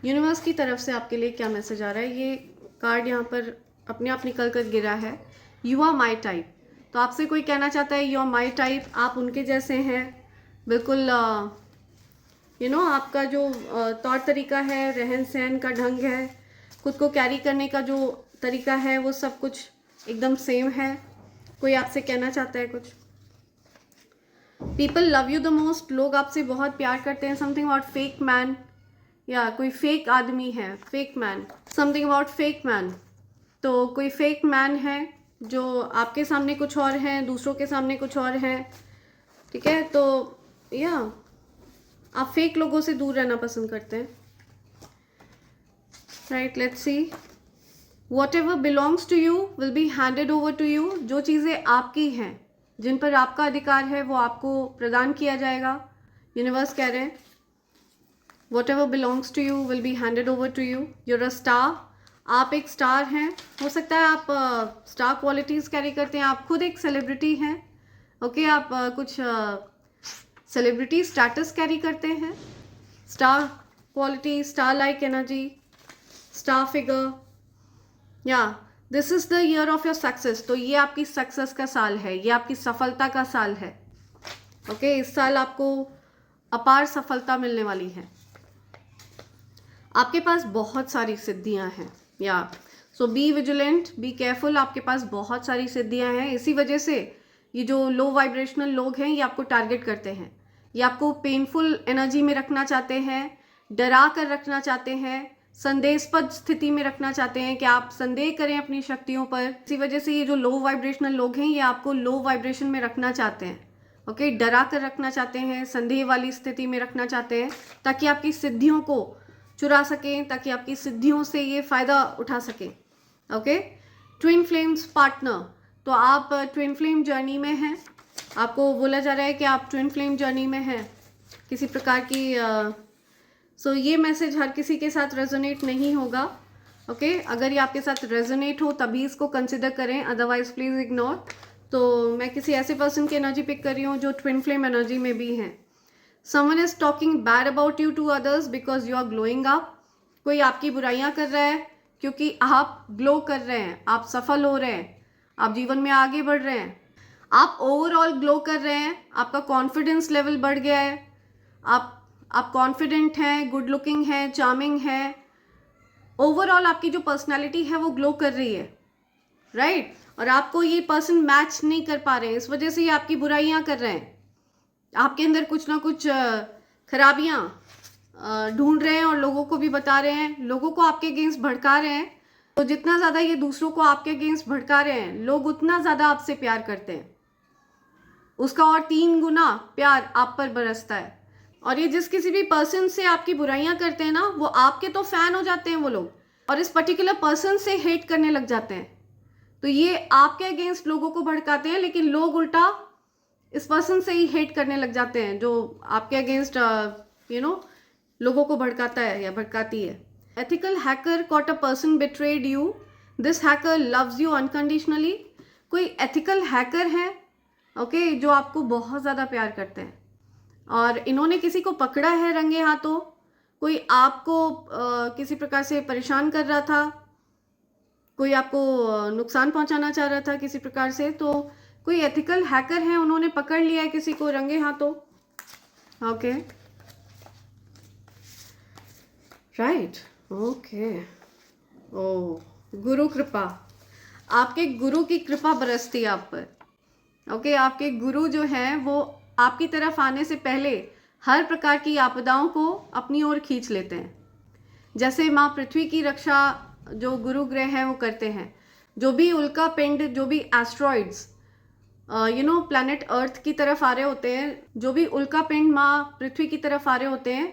यूनिवर्स की तरफ से आपके लिए क्या मैसेज आ रहा है, ये कार्ड यहाँ पर अपने आप निकल कर गिरा है, यू आर माई टाइप। तो आपसे कोई कहना चाहता है यू आर माई टाइप, आप उनके जैसे हैं बिल्कुल। आपका जो तौर तरीका है, रहन सहन का ढंग है, खुद को कैरी करने का जो तरीका है, वो सब कुछ एकदम सेम है। कोई आपसे कहना चाहता है कुछ। People love you the most, लोग आपसे बहुत प्यार करते हैं। समथिंग अबाउट फेक मैन, या कोई फेक आदमी है, fake man, something about fake man. तो कोई फेक मैन है जो आपके सामने कुछ और है, दूसरों के सामने कुछ और है, ठीक है। तो आप फेक लोगों से दूर रहना पसंद करते हैं, right. Let's see, whatever belongs to you will be handed over to you. जो चीज़ें आपकी हैं, जिन पर आपका अधिकार है, वो आपको प्रदान किया जाएगा। यूनिवर्स कह रहे हैं whatever belongs to you will be handed over to you. You're a star. आप एक स्टार हैं। हो सकता है आप स्टार क्वालिटीज़ कैरी करते हैं, आप खुद एक सेलिब्रिटी हैं, ओके। आप कुछ सेलिब्रिटी स्टेटस कैरी करते हैं, star quality, star like energy, star figure, या this is the year of your success. तो ये आपकी सक्सेस का साल है, ये आपकी सफलता का साल है, ओके। इस साल आपको अपार सफलता मिलने वाली है। आपके पास बहुत सारी सिद्धियां हैं, या सो बी विजिलेंट, बी केयरफुल। आपके पास बहुत सारी सिद्धियां हैं, इसी वजह से ये जो लो वाइब्रेशनल लोग हैं ये आपको टारगेट करते हैं, ये आपको पेनफुल एनर्जी में रखना चाहते हैं, डरा कर रखना चाहते हैं, संदेहास्पद स्थिति में रखना चाहते हैं कि आप संदेह करें अपनी शक्तियों पर। इसी वजह से ये जो लो वाइब्रेशनल लोग हैं ये आपको लो वाइब्रेशन में रखना चाहते हैं, ओके। डरा कर रखना चाहते हैं, संदेह वाली स्थिति में रखना चाहते हैं, ताकि आपकी सिद्धियों को चुरा सकें, ताकि आपकी सिद्धियों से ये फ़ायदा उठा सकें, ओके। ट्विन फ्लेम्स पार्टनर, तो आप ट्विन फ्लेम जर्नी में हैं, आपको बोला जा रहा है कि आप ट्विन फ्लेम जर्नी में हैं किसी प्रकार की। सो ये मैसेज हर किसी के साथ रेजोनेट नहीं होगा, ओके। अगर ये आपके साथ रेजोनेट हो तभी इसको कंसिडर करें, अदरवाइज प्लीज़ इग्नोर। तो मैं किसी ऐसे पर्सन की एनर्जी पिक कर रही हूँ जो ट्विन फ्लेम एनर्जी में भी हैं। Someone is talking bad about you to others because you are glowing up. कोई आपकी बुराइयां कर रहा है क्योंकि आप ग्लो कर रहे हैं, आप सफल हो रहे हैं, आप जीवन में आगे बढ़ रहे हैं, आप ओवरऑल ग्लो कर रहे हैं, आपका कॉन्फिडेंस लेवल बढ़ गया है, आप कॉन्फिडेंट हैं, गुड लुकिंग हैं, चार्मिंग हैं, ओवरऑल आपकी जो पर्सनैलिटी है वो ग्लो कर रही है, राइट। और आपको ये पर्सन मैच नहीं कर पा रहे हैं, इस वजह से ये आपकी बुराइयां कर रहे हैं, आपके अंदर कुछ ना कुछ खराबियां ढूंढ रहे हैं और लोगों को भी बता रहे हैं, लोगों को आपके अगेंस्ट भड़का रहे हैं। तो जितना ज़्यादा ये दूसरों को आपके अगेंस्ट भड़का रहे हैं, लोग उतना ज़्यादा आपसे प्यार करते हैं, उसका और 3 गुना प्यार आप पर बरसता है। और ये जिस किसी भी पर्सन से आपकी बुराइयां करते हैं ना, वो आपके तो फैन हो जाते हैं वो लोग, और इस पर्टिकुलर पर्सन से हेट करने लग जाते हैं। तो ये आपके अगेंस्ट लोगों को भड़काते हैं, लेकिन लोग उल्टा इस पर्सन से ही हेट करने लग जाते हैं जो आपके अगेंस्ट लोगों को भड़काता है या भड़काती है। Ethical hacker caught a person betrayed you, this hacker loves you unconditionally. कोई एथिकल हैकर है, ओके, जो आपको बहुत ज़्यादा प्यार करते हैं और इन्होंने किसी को पकड़ा है रंगे हाथों। कोई आपको किसी प्रकार से परेशान कर रहा था, कोई आपको नुकसान पहुंचाना चाह रहा था किसी प्रकार से। तो कोई एथिकल हैकर है, उन्होंने पकड़ लिया है किसी को रंगे हाथों, ओके, राइट, ओके। ओ गुरु कृपा, आपके गुरु की कृपा बरसती है आप पर, ओके। आपके गुरु जो हैं वो आपकी तरफ आने से पहले हर प्रकार की आपदाओं को अपनी ओर खींच लेते हैं, जैसे माँ पृथ्वी की रक्षा जो गुरु ग्रह हैं वो करते हैं। जो भी उल्का पिंड, जो भी एस्ट्रॉइड्स प्लैनेट अर्थ की तरफ आ रहे होते हैं, जो भी उल्का पिंड माँ पृथ्वी की तरफ आ रहे होते हैं,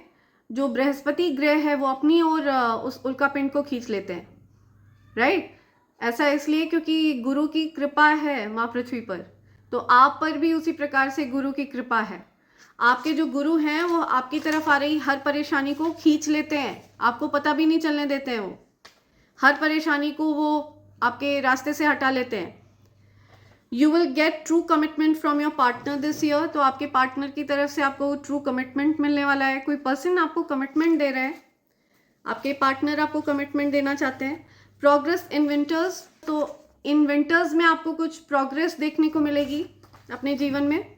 जो बृहस्पति ग्रह है वो अपनी ओर उस उल्का पिंड को खींच लेते हैं, राइट। ऐसा इसलिए क्योंकि गुरु की कृपा है माँ पृथ्वी पर, तो आप पर भी उसी प्रकार से गुरु की कृपा है। आपके जो गुरु हैं वो आपकी तरफ आ रही हर परेशानी को खींच लेते हैं, आपको पता भी नहीं चलने देते हैं। वो हर परेशानी को वो आपके रास्ते से हटा लेते हैं। You will get true commitment from your partner this year. तो आपके पार्टनर की तरफ से आपको ट्रू कमिटमेंट मिलने वाला है। कोई पर्सन आपको कमिटमेंट दे रहा है, आपके पार्टनर आपको कमिटमेंट देना चाहते हैं। प्रोग्रेस इन विंटर्स, तो इन विंटर्स में आपको कुछ प्रोग्रेस देखने को मिलेगी अपने जीवन में।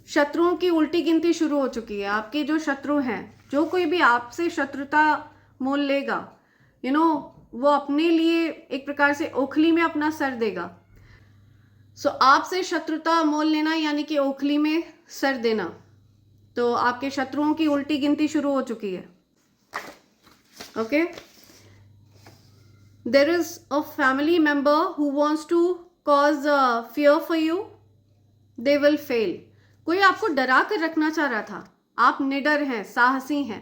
शत्रुओं की उल्टी गिनती शुरू हो चुकी है। आपके जो शत्रु हैं, जो कोई भी आपसे शत्रुता मोल लेगा, वो अपने लिए एक प्रकार से ओखली में अपना सर देगा। सो आपसे शत्रुता मोल लेना यानी कि ओखली में सर देना। तो आपके शत्रुओं की उल्टी गिनती शुरू हो चुकी है। Okay, there is a family member who wants to cause fear for you, they will fail. कोई आपको डरा कर रखना चाह रहा था, आप निडर हैं, साहसी हैं।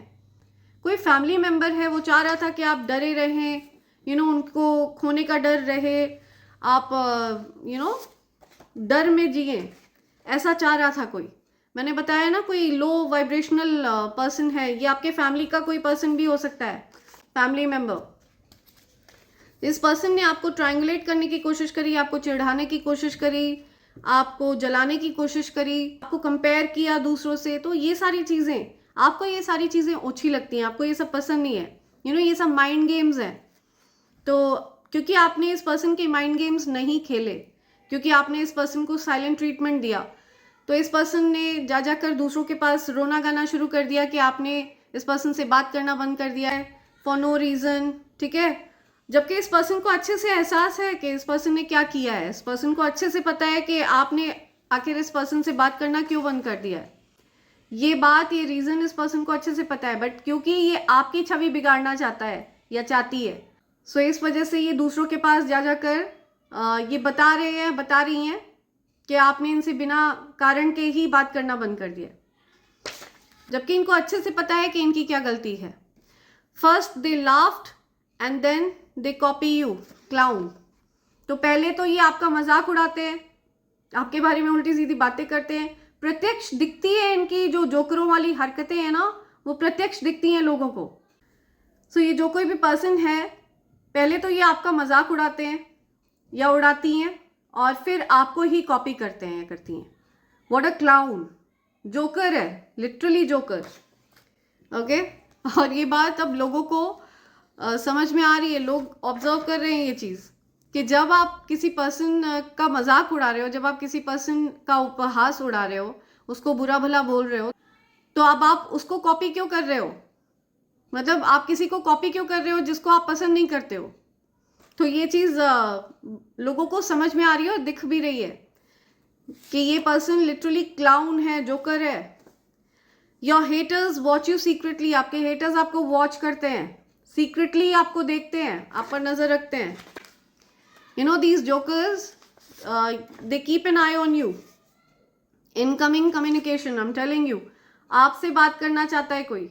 कोई फैमिली मेंबर है, वो चाह रहा था कि आप डरे रहें, उनको खोने का डर रहे, आप डर में जिए, ऐसा चाह रहा था कोई। मैंने बताया ना, कोई लो वाइब्रेशनल पर्सन है। ये आपके फैमिली का कोई पर्सन भी हो सकता है, फैमिली मेंबर। इस पर्सन ने आपको ट्रायंगुलेट करने की कोशिश करी, आपको चिढ़ाने की कोशिश करी, आपको जलाने की कोशिश करी, आपको कंपेयर किया दूसरों से। तो ये सारी चीज़ें, आपको ये सारी चीज़ें अच्छी लगती हैं, आपको ये सब पसंद नहीं है। ये सब माइंड गेम्स हैं। तो क्योंकि आपने इस पर्सन के माइंड गेम्स नहीं खेले, क्योंकि आपने इस पर्सन को साइलेंट ट्रीटमेंट दिया, तो इस पर्सन ने जा जाकर दूसरों के पास रोना गाना शुरू कर दिया कि आपने इस पर्सन से बात करना बंद कर दिया है फॉर नो रीज़न, ठीक है। जबकि इस पर्सन को अच्छे से एहसास है कि इस पर्सन ने क्या किया है। इस पर्सन को अच्छे से पता है कि आपने आखिर इस पर्सन से बात करना क्यों बंद कर दिया है। ये बात, ये रीज़न इस पर्सन को अच्छे से पता है, बट क्योंकि ये आपकी छवि बिगाड़ना चाहता है या चाहती है, सो इस वजह से ये दूसरों के पास जा जाकर ये बता रही हैं कि आपने इनसे बिना कारण के ही बात करना बंद कर दिया, जबकि इनको अच्छे से पता है कि इनकी क्या गलती है। First they laughed and then they copy you, clown. तो पहले तो ये आपका मजाक उड़ाते हैं, आपके बारे में उल्टी सीधी बातें करते हैं, प्रत्यक्ष दिखती है इनकी जो जोकरों वाली हरकतें हैं ना, वो प्रत्यक्ष दिखती हैं लोगों को। सो ये जो कोई भी पर्सन है, पहले तो ये आपका मजाक उड़ाते हैं या उड़ाती हैं, और फिर आपको ही कॉपी करते हैं, करती हैं। व्हाट अ क्लाउन, जोकर है, लिटरली जोकर। ओके, और ये बात अब लोगों को समझ में आ रही है, लोग ऑब्जर्व कर रहे हैं ये चीज़, कि जब आप किसी पर्सन का मजाक उड़ा रहे हो, जब आप किसी पर्सन का उपहास उड़ा रहे हो, उसको बुरा भला बोल रहे हो, तो अब आप उसको कॉपी क्यों कर रहे हो? मतलब आप किसी को कॉपी क्यों कर रहे हो जिसको आप पसंद नहीं करते हो? तो ये चीज़ लोगों को समझ में आ रही है और दिख भी रही है कि ये पर्सन लिटरली क्लाउन है, जोकर है। Your haters watch you secretly, आपके हेटर्स आपको वॉच करते हैं, सीक्रेटली आपको देखते हैं, आप पर नजर रखते हैं। These jokers they keep an I on you. Incoming communication, I am telling you, आपसे बात करना चाहता है कोई,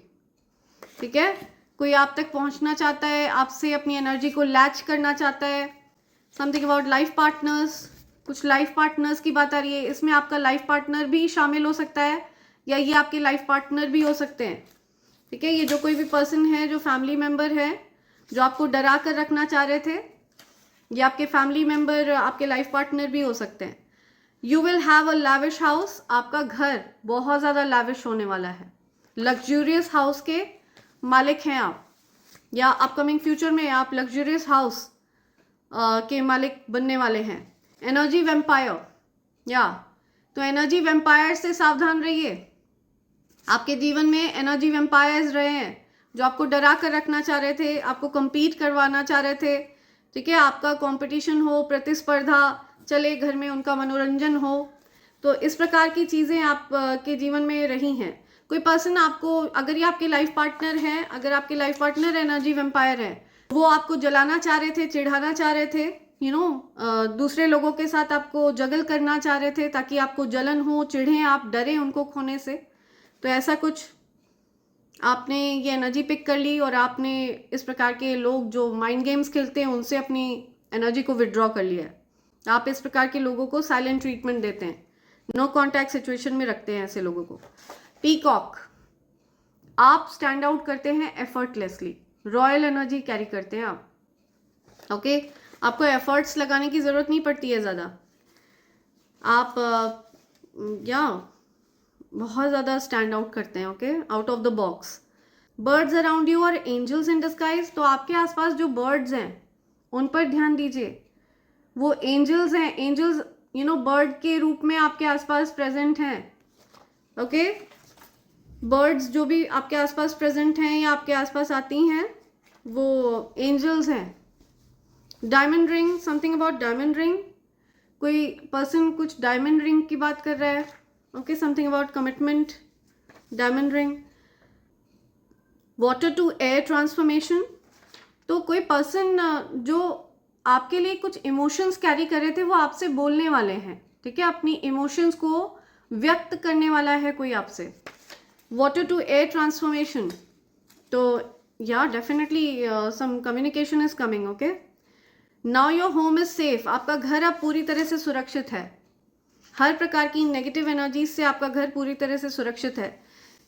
ठीक है, कोई आप तक पहुंचना चाहता है, आपसे अपनी एनर्जी को लैच करना चाहता है। समथिंग अबाउट लाइफ पार्टनर्स, कुछ लाइफ पार्टनर्स की बात आ रही है। इसमें आपका लाइफ पार्टनर भी शामिल हो सकता है, या ये आपके लाइफ पार्टनर भी हो सकते हैं, ठीक है। ये जो कोई भी पर्सन है, जो फैमिली मेंबर है, जो आपको डरा कर रखना चाह रहे थे, ये आपके फैमिली मेंबर, आपके लाइफ पार्टनर भी हो सकते हैं। You will have a lavish house, आपका घर बहुत ज़्यादा लैविश होने वाला है, लग्जूरियस हाउस के मालिक हैं आप, या अपकमिंग फ्यूचर में आप लग्जूरियस हाउस के मालिक बनने वाले हैं। एनर्जी वेम्पायर, या तो एनर्जी वेम्पायर से सावधान रहिए। आपके जीवन में एनर्जी वेम्पायर्स रहे हैं जो आपको डरा कर रखना चाह रहे थे, आपको compete करवाना चाह रहे थे, ठीक है। आपका कंपटीशन हो, प्रतिस्पर्धा चले घर में, उनका मनोरंजन हो, तो इस प्रकार की चीज़ें आप के जीवन में रही हैं। कोई पर्सन आपको, अगर ये आपके लाइफ पार्टनर है, अगर आपके लाइफ पार्टनर एनर्जी वेम्पायर है, वो आपको जलाना चाह रहे थे, चिढ़ाना चाह रहे थे, दूसरे लोगों के साथ आपको जगल करना चाह रहे थे ताकि आपको जलन हो, चिढ़ें, आप डरें उनको खोने से। तो ऐसा कुछ आपने ये एनर्जी पिक कर ली और आपने इस प्रकार के लोग जो माइंड गेम्स खेलते हैं उनसे अपनी एनर्जी को विड्रॉ कर लिया है। आप इस प्रकार के लोगों को साइलेंट ट्रीटमेंट देते हैं, नो कॉन्टैक्ट सिचुएशन में रखते हैं ऐसे लोगों को। पीकॉक, आप स्टैंड आउट करते हैं एफर्टलेसली, रॉयल एनर्जी कैरी करते हैं आप। ओके, आपको एफर्ट्स लगाने की ज़रूरत नहीं पड़ती है ज़्यादा। आप बहुत ज़्यादा स्टैंड आउट करते हैं। Okay, out of the box. Birds around you और एंजल्स इन डिस्गाइज, तो आपके आसपास जो बर्ड्स हैं उन पर ध्यान दीजिए। वो एंजल्स हैं, एंजल्स बर्ड के रूप में आपके आसपास प्रेजेंट हैं। ओके, बर्ड्स जो भी आपके आसपास प्रेजेंट हैं या आपके आसपास आती हैं वो एंजल्स हैं। Diamond ring, something about diamond ring, कोई पर्सन कुछ डायमंड रिंग की बात कर रहा है। Okay, something about commitment, diamond ring. Water to air transformation, तो कोई पर्सन जो आपके लिए कुछ इमोशंस कैरी कर रहे थे वो आपसे बोलने वाले हैं। ठीक है, अपनी इमोशंस को व्यक्त करने वाला है कोई आपसे। वाटर टू एयर ट्रांसफॉर्मेशन, तो या definitely some communication is coming. Okay, now your home is safe, आपका घर अब पूरी तरह से सुरक्षित है। हर प्रकार की नेगेटिव एनर्जी से आपका घर पूरी तरह से सुरक्षित है।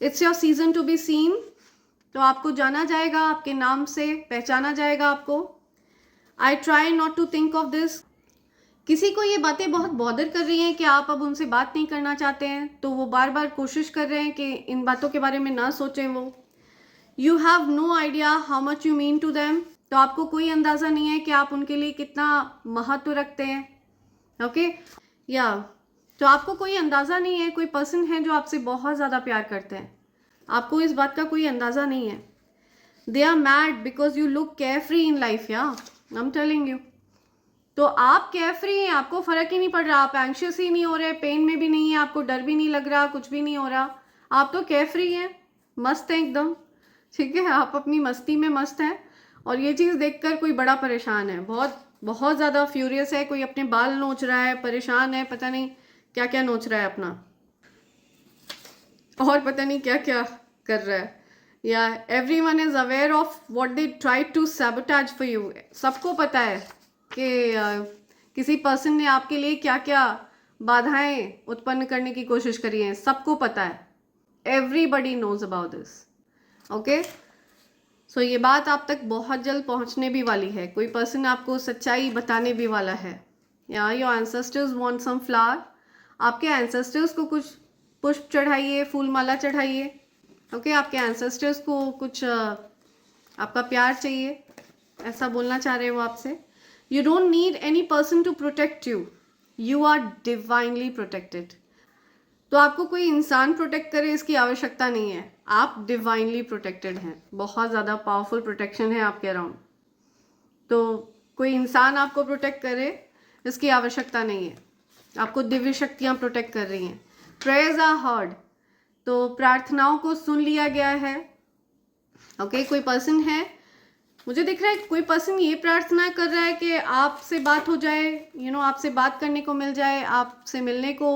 It's your season to be seen, तो आपको जाना जाएगा, आपके नाम से पहचाना जाएगा आपको। I try not to think of this, किसी को ये बातें बहुत बॉदर कर रही हैं कि आप अब उनसे बात नहीं करना चाहते हैं, तो वो बार बार कोशिश कर रहे हैं कि इन बातों के बारे में ना सोचें वो। You have no idea how much you mean to them, तो आपको कोई अंदाज़ा नहीं है कि आप उनके लिए कितना महत्व रखते हैं। ओके, तो आपको कोई अंदाज़ा नहीं है, कोई पर्सन है जो आपसे बहुत ज़्यादा प्यार करते हैं, आपको इस बात का कोई अंदाज़ा नहीं है। They are mad because you look care free in life, I am telling you. तो आप केयर फ्री हैं, आपको फ़र्क ही नहीं पड़ रहा, आप एंशियस ही नहीं हो रहे, पेन में भी नहीं है, आपको डर भी नहीं लग रहा, कुछ भी नहीं हो रहा, आप तो केयर फ्री हैं, मस्त हैं एकदम। ठीक है, आप अपनी मस्ती में मस्त हैं। और ये चीज़ देखकर कोई बड़ा परेशान है, बहुत बहुत ज़्यादा फ्यूरियस है, कोई अपने बाल नोच रहा है, परेशान है, पता नहीं क्या क्या नोच रहा है अपना, और पता नहीं क्या क्या कर रहा है। या everyone is aware of what they try to sabotage for you, सबको पता है कि किसी पर्सन ने आपके लिए क्या क्या बाधाएं उत्पन्न करने की कोशिश करी है, सबको पता है। Everybody knows about this. Okay, so ये बात आप तक बहुत जल्द पहुंचने भी वाली है, कोई पर्सन आपको सच्चाई बताने भी वाला है। या your ancestors want some flower, आपके एंसेस्टर्स को कुछ पुष्प चढ़ाइए, फूल माला चढ़ाइए। ओके, आपके एंसेस्टर्स को कुछ आपका प्यार चाहिए, ऐसा बोलना चाह रहे हो आपसे। You don't need any person to protect you, you are divinely protected. तो आपको कोई इंसान प्रोटेक्ट करे इसकी आवश्यकता नहीं है, आप डिवाइनली प्रोटेक्टेड हैं, बहुत ज़्यादा पावरफुल प्रोटेक्शन है आपके अराउंड। तो कोई इंसान आपको प्रोटेक्ट करे इसकी आवश्यकता नहीं है, आपको दिव्य शक्तियाँ प्रोटेक्ट कर रही हैं। प्रेयर्स आर हर्ड, तो प्रार्थनाओं को सुन लिया गया है। ओके, कोई पर्सन है, मुझे दिख रहा है कोई पर्सन ये प्रार्थना कर रहा है कि आपसे बात हो जाए, आपसे बात करने को मिल जाए, आपसे मिलने को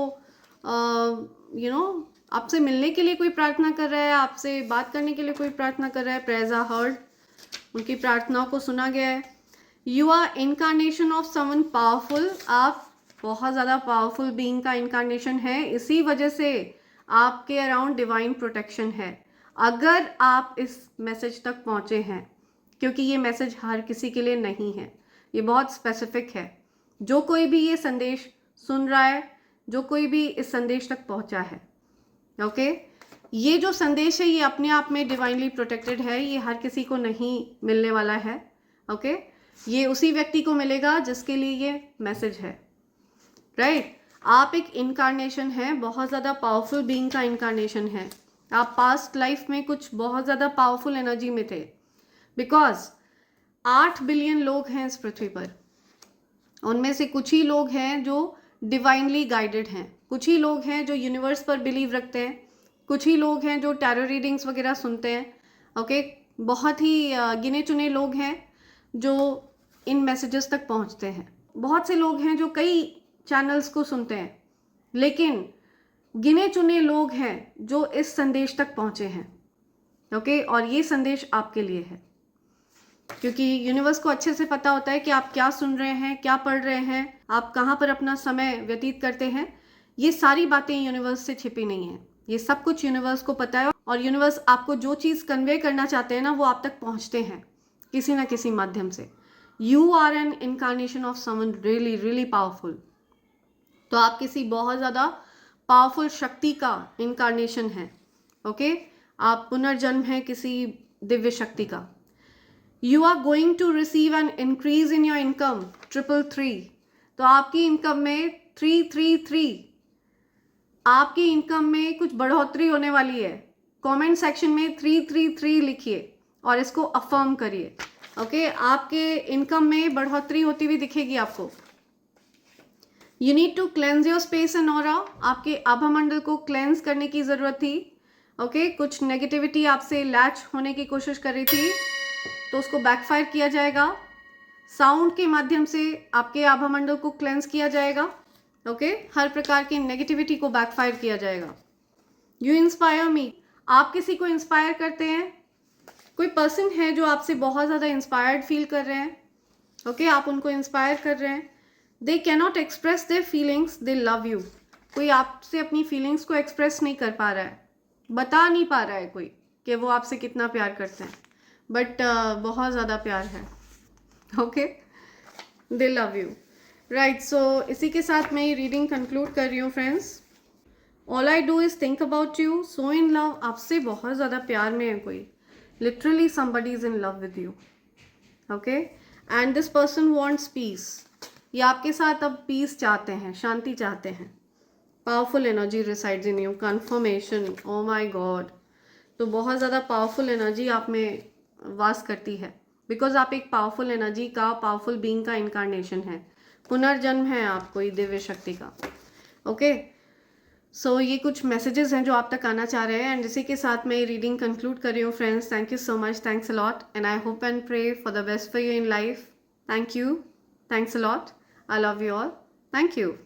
आपसे मिलने के लिए कोई प्रार्थना कर रहा है, आपसे बात करने के लिए कोई प्रार्थना कर रहा है। प्रेयर्स आर हर्ड, उनकी प्रार्थनाओं को सुना गया है। You are incarnation of someone powerful, आप बहुत ज़्यादा पावरफुल बीइंग का इनकारनेशन है, इसी वजह से आपके अराउंड डिवाइन प्रोटेक्शन है। अगर आप इस मैसेज तक पहुँचे हैं, क्योंकि ये मैसेज हर किसी के लिए नहीं है, ये बहुत स्पेसिफिक है। जो कोई भी ये संदेश सुन रहा है, जो कोई भी इस संदेश तक पहुंचा है, ओके, ये जो संदेश है ये अपने आप में डिवाइनली प्रोटेक्टेड है, ये हर किसी को नहीं मिलने वाला है। ओके, ये उसी व्यक्ति को मिलेगा जिसके लिए ये मैसेज है, राइट। आप एक इनकारनेशन है, बहुत ज़्यादा पावरफुल बीइंग का इनकारनेशन है। आप पास्ट लाइफ में कुछ बहुत ज़्यादा पावरफुल एनर्जी में थे, बिकॉज 8 बिलियन लोग हैं इस पृथ्वी पर, उनमें से कुछ ही लोग हैं जो डिवाइनली गाइडेड हैं, कुछ ही लोग हैं जो यूनिवर्स पर बिलीव रखते हैं, कुछ ही लोग हैं जो टैरो रीडिंग्स वगैरह सुनते हैं। ओके, बहुत ही गिने चुने लोग हैं जो इन मैसेजेस तक पहुंचते हैं। बहुत से लोग हैं जो कई चैनल्स को सुनते हैं, लेकिन गिने चुने लोग हैं जो इस संदेश तक पहुंचे हैं। ओके, और ये संदेश आपके लिए है, क्योंकि यूनिवर्स को अच्छे से पता होता है कि आप क्या सुन रहे हैं, क्या पढ़ रहे हैं, आप कहाँ पर अपना समय व्यतीत करते हैं। ये सारी बातें यूनिवर्स से छिपी नहीं है, ये सब कुछ यूनिवर्स को पता है, और यूनिवर्स आपको जो चीज़ कन्वे करना चाहते हैं ना, वो आप तक पहुँचते हैं किसी ना किसी माध्यम से। You are an incarnation of someone really really powerful. तो आप किसी बहुत ज़्यादा पावरफुल शक्ति का इनकारनेशन है। ओके, आप पुनर्जन्म है किसी दिव्य शक्ति का। You are going to receive an increase in your income 333। तो आपकी इनकम में 333, आपकी इनकम में कुछ बढ़ोतरी होने वाली है। कमेंट सेक्शन में 333 लिखिए और इसको अफर्म करिए। ओके, आपके इनकम में बढ़ोतरी होती हुई दिखेगी आपको। You need to cleanse your space and aura. आपके आभा मंडल को क्लेंज करने की जरूरत थी। ओके, कुछ नेगेटिविटी आपसे लैच होने की कोशिश कर रही थी, तो उसको बैकफायर किया जाएगा। साउंड के माध्यम से आपके आभा मंडल को क्लेंस किया जाएगा। ओके, हर प्रकार की नेगेटिविटी को बैकफायर किया जाएगा। You inspire me. आप किसी को इंस्पायर करते हैं, कोई पर्सन है जो आपसे बहुत ज़्यादा इंस्पायर्ड फील कर रहे हैं। ओके, आप उनको इंस्पायर कर रहे हैं। They cannot express their feelings, they love you. कोई आपसे अपनी फीलिंग्स को एक्सप्रेस नहीं कर पा रहा है, बता नहीं पा रहा है कोई कि वो आपसे कितना प्यार करते हैं, बट बहुत ज़्यादा प्यार है। Okay, they love you, right. So इसी के साथ मैं ये रीडिंग कंक्लूड कर रही हूँ friends. All I do is think about you, so in love. आपसे बहुत ज़्यादा प्यार में है कोई, literally somebody is in love with you. Okay, and this person wants peace. ये आपके साथ अब पीस चाहते हैं, शांति चाहते हैं। Powerful energy resides in you, confirmation. Oh my god, तो बहुत ज़्यादा पावरफुल एनर्जी आप में वास करती है, बिकॉज आप एक पावरफुल एनर्जी का, पावरफुल बीइंग का इनकारनेशन है। पुनर्जन्म है आप कोई दिव्य शक्ति का। ओके, सो ये कुछ मैसेजेस हैं जो आप तक आना चाह रहे हैं, एंड इसी के साथ मैं ये रीडिंग कंक्लूड कर रही हूँ friends. Thank you so much, thanks a lot, and I hope and pray for the best for you in life. Thank you, thanks a lot, I love you all, thank you.